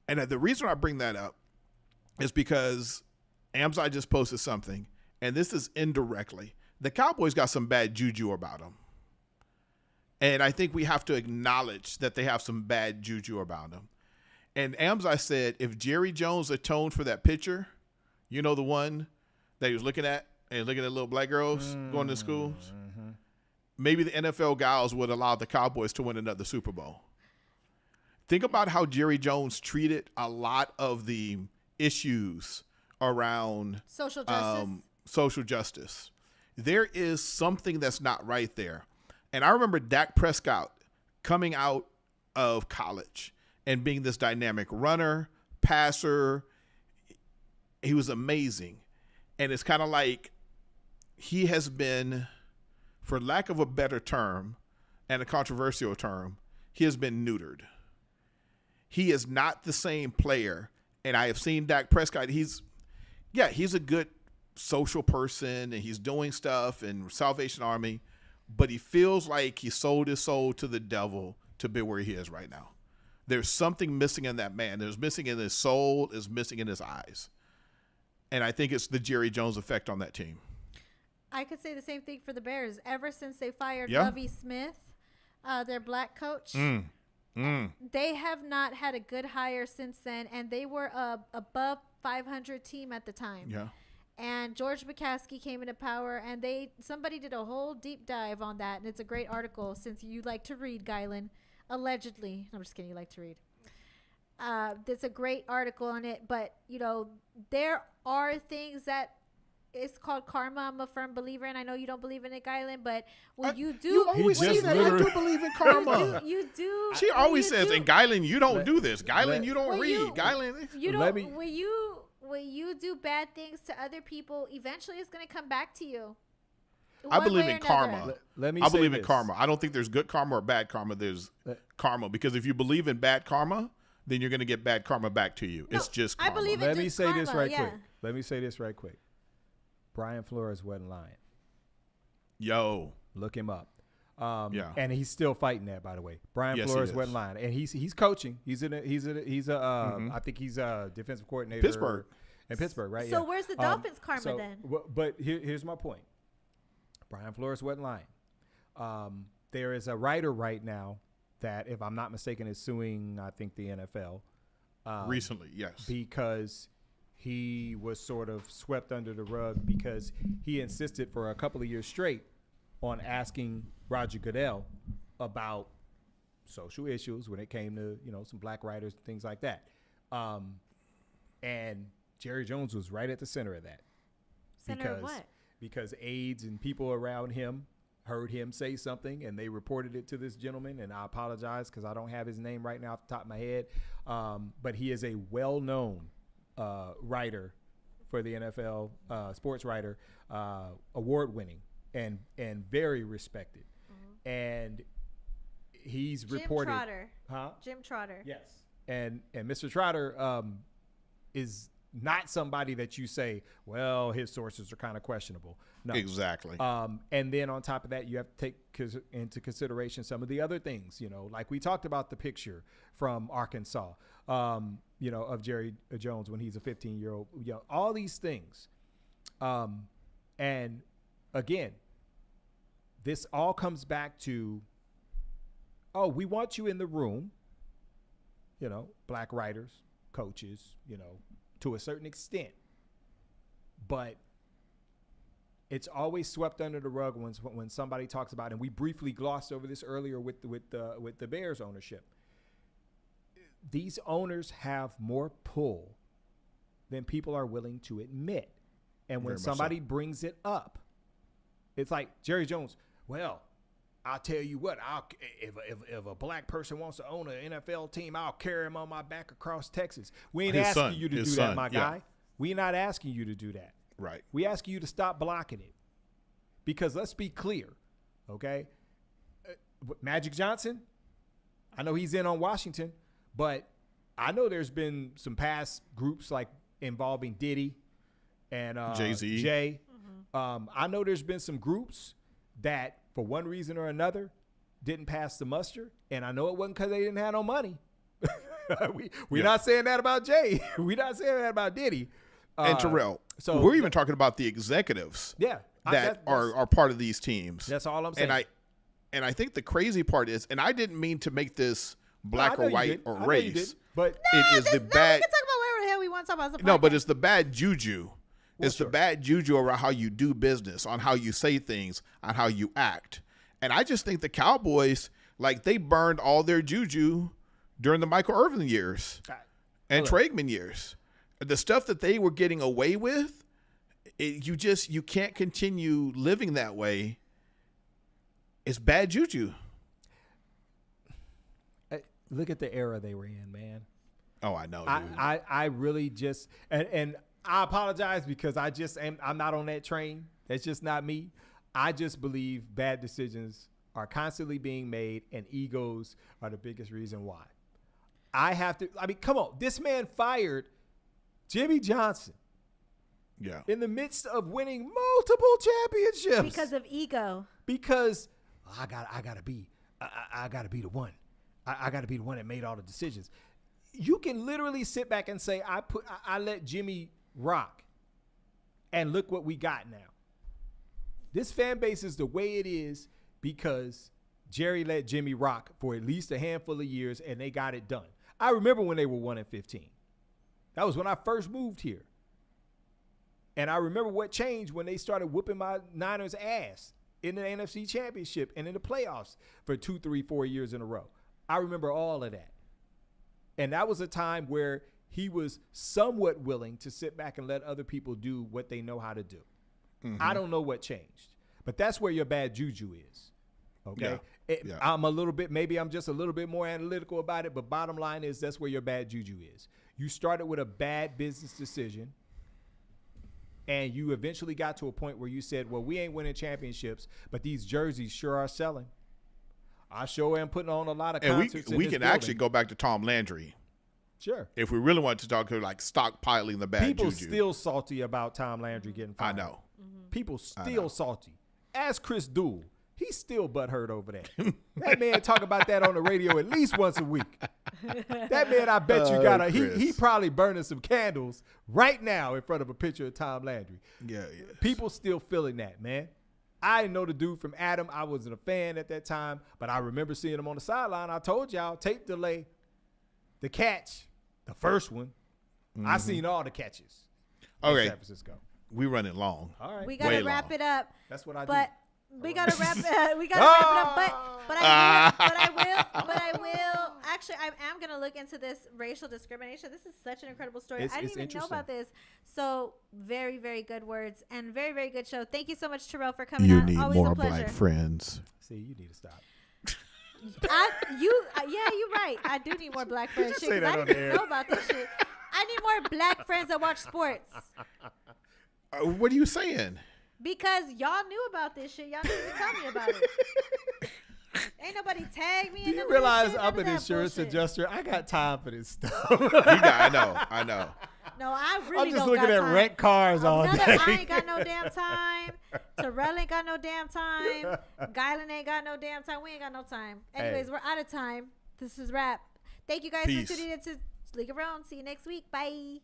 And the reason I bring that up is because Amzai just posted something, and this is indirectly. The Cowboys got some bad juju about them. And I think we have to acknowledge that they have some bad juju about them. And Amzai said, if Jerry Jones atoned for that picture, the one that he was looking at, and looking at little black girls going to schools, maybe the NFL guys would allow the Cowboys to win another Super Bowl. Think about how Jerry Jones treated a lot of the issues around social justice. There is something that's not right there. And I remember Dak Prescott coming out of college and being this dynamic runner, passer. He was amazing. And it's kind of like he has been, for lack of a better term and a controversial term, he has been neutered. He is not the same player. And I have seen Dak Prescott. He's a good social person and he's doing stuff in Salvation Army, but he feels like he sold his soul to the devil to be where he is right now. There's something missing in that man. There's missing in his soul, is missing in his eyes. And I think it's the Jerry Jones effect on that team. I could say the same thing for the Bears. Ever since they fired Lovie Smith, their black coach, they have not had a good hire since then, and they were a above 500 team at the time. Yeah. And George McCaskey came into power, and somebody did a whole deep dive on that, and it's a great article since you like to read, Guylan. Allegedly. I'm just kidding. You like to read. There's a great article on it, but, there are things that it's called karma. I'm a firm believer, and I know you don't believe in it, Guylan, but when you do. You always say that. I do believe in karma. You do. She always says, and Guylan, you don't do this. Guylan, you don't read. Guylan. You don't. When you do bad things to other people, eventually it's going to come back to you. I believe in karma. I believe in this. karma. I don't think there's good karma or bad karma. There's karma, because if you believe in bad karma, then you're going to get bad karma back to you. It's just karma. I believe in Let me just say karma, this right quick. Brian Flores wasn't lying. Yo. Look him up. Yeah. And he's still fighting that, by the way. Brian Flores wasn't lying, and he's coaching. I think he's a defensive coordinator. Pittsburgh. In Pittsburgh, right? So where's the Dolphins' karma then? But here's my point. Brian Flores wasn't lying. There is a writer right now that, if I'm not mistaken, is suing, I think, the NFL. Recently, yes. Because he was sort of swept under the rug because he insisted for a couple of years straight on asking Roger Goodell about social issues when it came to, some black writers and things like that. And Jerry Jones was right at the center of that. Center of what? Because aides and people around him heard him say something, and they reported it to this gentleman, and I apologize because I don't have his name right now off the top of my head. But he is a well-known writer for the NFL, sports writer, award-winning and very respected. Mm-hmm. And he's reported. Jim Trotter. Huh? Jim Trotter. Yes. And Mr. Trotter is not somebody that you say, well, his sources are kind of questionable. No. Exactly. And then on top of that, you have to take into consideration some of the other things, like we talked about the picture from Arkansas, of Jerry Jones when he's a 15-year-old, all these things. And again, this all comes back to, we want you in the room, black writers, coaches, to a certain extent, but it's always swept under the rug when somebody talks about, and we briefly glossed over this earlier with the Bears ownership. These owners have more pull than people are willing to admit, and when somebody brings it up, it's like Jerry Jones. Well, I'll tell you what. If a black person wants to own an NFL team, I'll carry him on my back across Texas. We ain't asking you to do that, my guy. We're not asking you to do that. Right. We ask you to stop blocking it. Because let's be clear, okay? Magic Johnson, I know he's in on Washington, but I know there's been some past groups like involving Diddy and Jay-Z. Jay. Mm-hmm. I know there's been some groups that, for one reason or another, didn't pass the muster, and I know it wasn't because they didn't have no money. We're not saying that about Jay. We're not saying that about Diddy. And Terrell. So we're even talking about the executives that are part of these teams. That's all I'm saying. And I think the crazy part is, and I didn't mean to make this black or white or race, but it is the bad. We can talk about whatever the hell we want to talk about. No, but it's the bad juju. It's the bad juju around how you do business, on how you say things, on how you act. And I just think the Cowboys, they burned all their juju during the Michael Irvin years and Traegman years. The stuff that they were getting away with, you can't continue living that way. It's bad juju. Look at the era they were in, man. Oh, I know, dude. I really just and I apologize because I'm not on that train. That's just not me. I just believe bad decisions are constantly being made, and egos are the biggest reason why. Come on. This man fired Jimmy Johnson. Yeah. In the midst of winning multiple championships. Because of ego. Because I gotta be the one. I gotta be the one that made all the decisions. You can literally sit back and say, I let Jimmy rock. And look what we got now. This fan base is the way it is because Jerry let Jimmy rock for at least a handful of years and they got it done. I remember when they were 1-15. That was when I first moved here. And I remember what changed when they started whooping my Niners ass in the NFC Championship and in the playoffs for 2, 3, 4 years in a row. I remember all of that. And that was a time where he was somewhat willing to sit back and let other people do what they know how to do. Mm-hmm. I don't know what changed, but that's where your bad juju is. Okay. Yeah. I'm maybe I'm just a little bit more analytical about it, but bottom line is that's where your bad juju is. You started with a bad business decision and you eventually got to a point where you said, well, we ain't winning championships, but these jerseys sure are selling. I sure am putting on a lot of concerts. And we can actually go back to Tom Landry. Sure. If we really want to talk like stockpiling the bad People juju. Still salty about Tom Landry getting fired. I know. Mm-hmm. People still salty. Ask Chris Duell. He's still butthurt over that. That man talk about that on the radio at least once a week. That man, I bet you got he probably burning some candles right now in front of a picture of Tom Landry. Yeah. People still feeling that, man. I didn't know the dude from Adam. I wasn't a fan at that time, but I remember seeing him on the sideline. I told y'all, tape delay, the catch, the first one. Mm-hmm. I seen all the catches. Okay. In San Francisco. We running long. All right. We gotta wrap it up. That's what I do. But we gotta wrap it up. But I will. Actually, I am gonna look into this racial discrimination. This is such an incredible story. I didn't even know about this. So very, very good words and very, very good show. Thank you so much, Terrell, for coming on. You need Always more a pleasure. black friends. See, you need to stop. Yeah, you're right. I do need more black friends. Say that I didn't know about this shit. I need more black friends that watch sports. What are you saying? Because y'all knew about this shit. Y'all need to tell me about it. Ain't nobody tagged me. Do you realize I'm an insurance adjuster? I got time for this stuff. I know. No, I really don't got time. I'm just looking at rent cars all day. I ain't got no damn time. Terrell ain't got no damn time. Gylan ain't got no damn time. We ain't got no time. Anyways, we're out of time. This is wrap. Thank you guys for tuning in to League of Our Own. See you next week. Bye.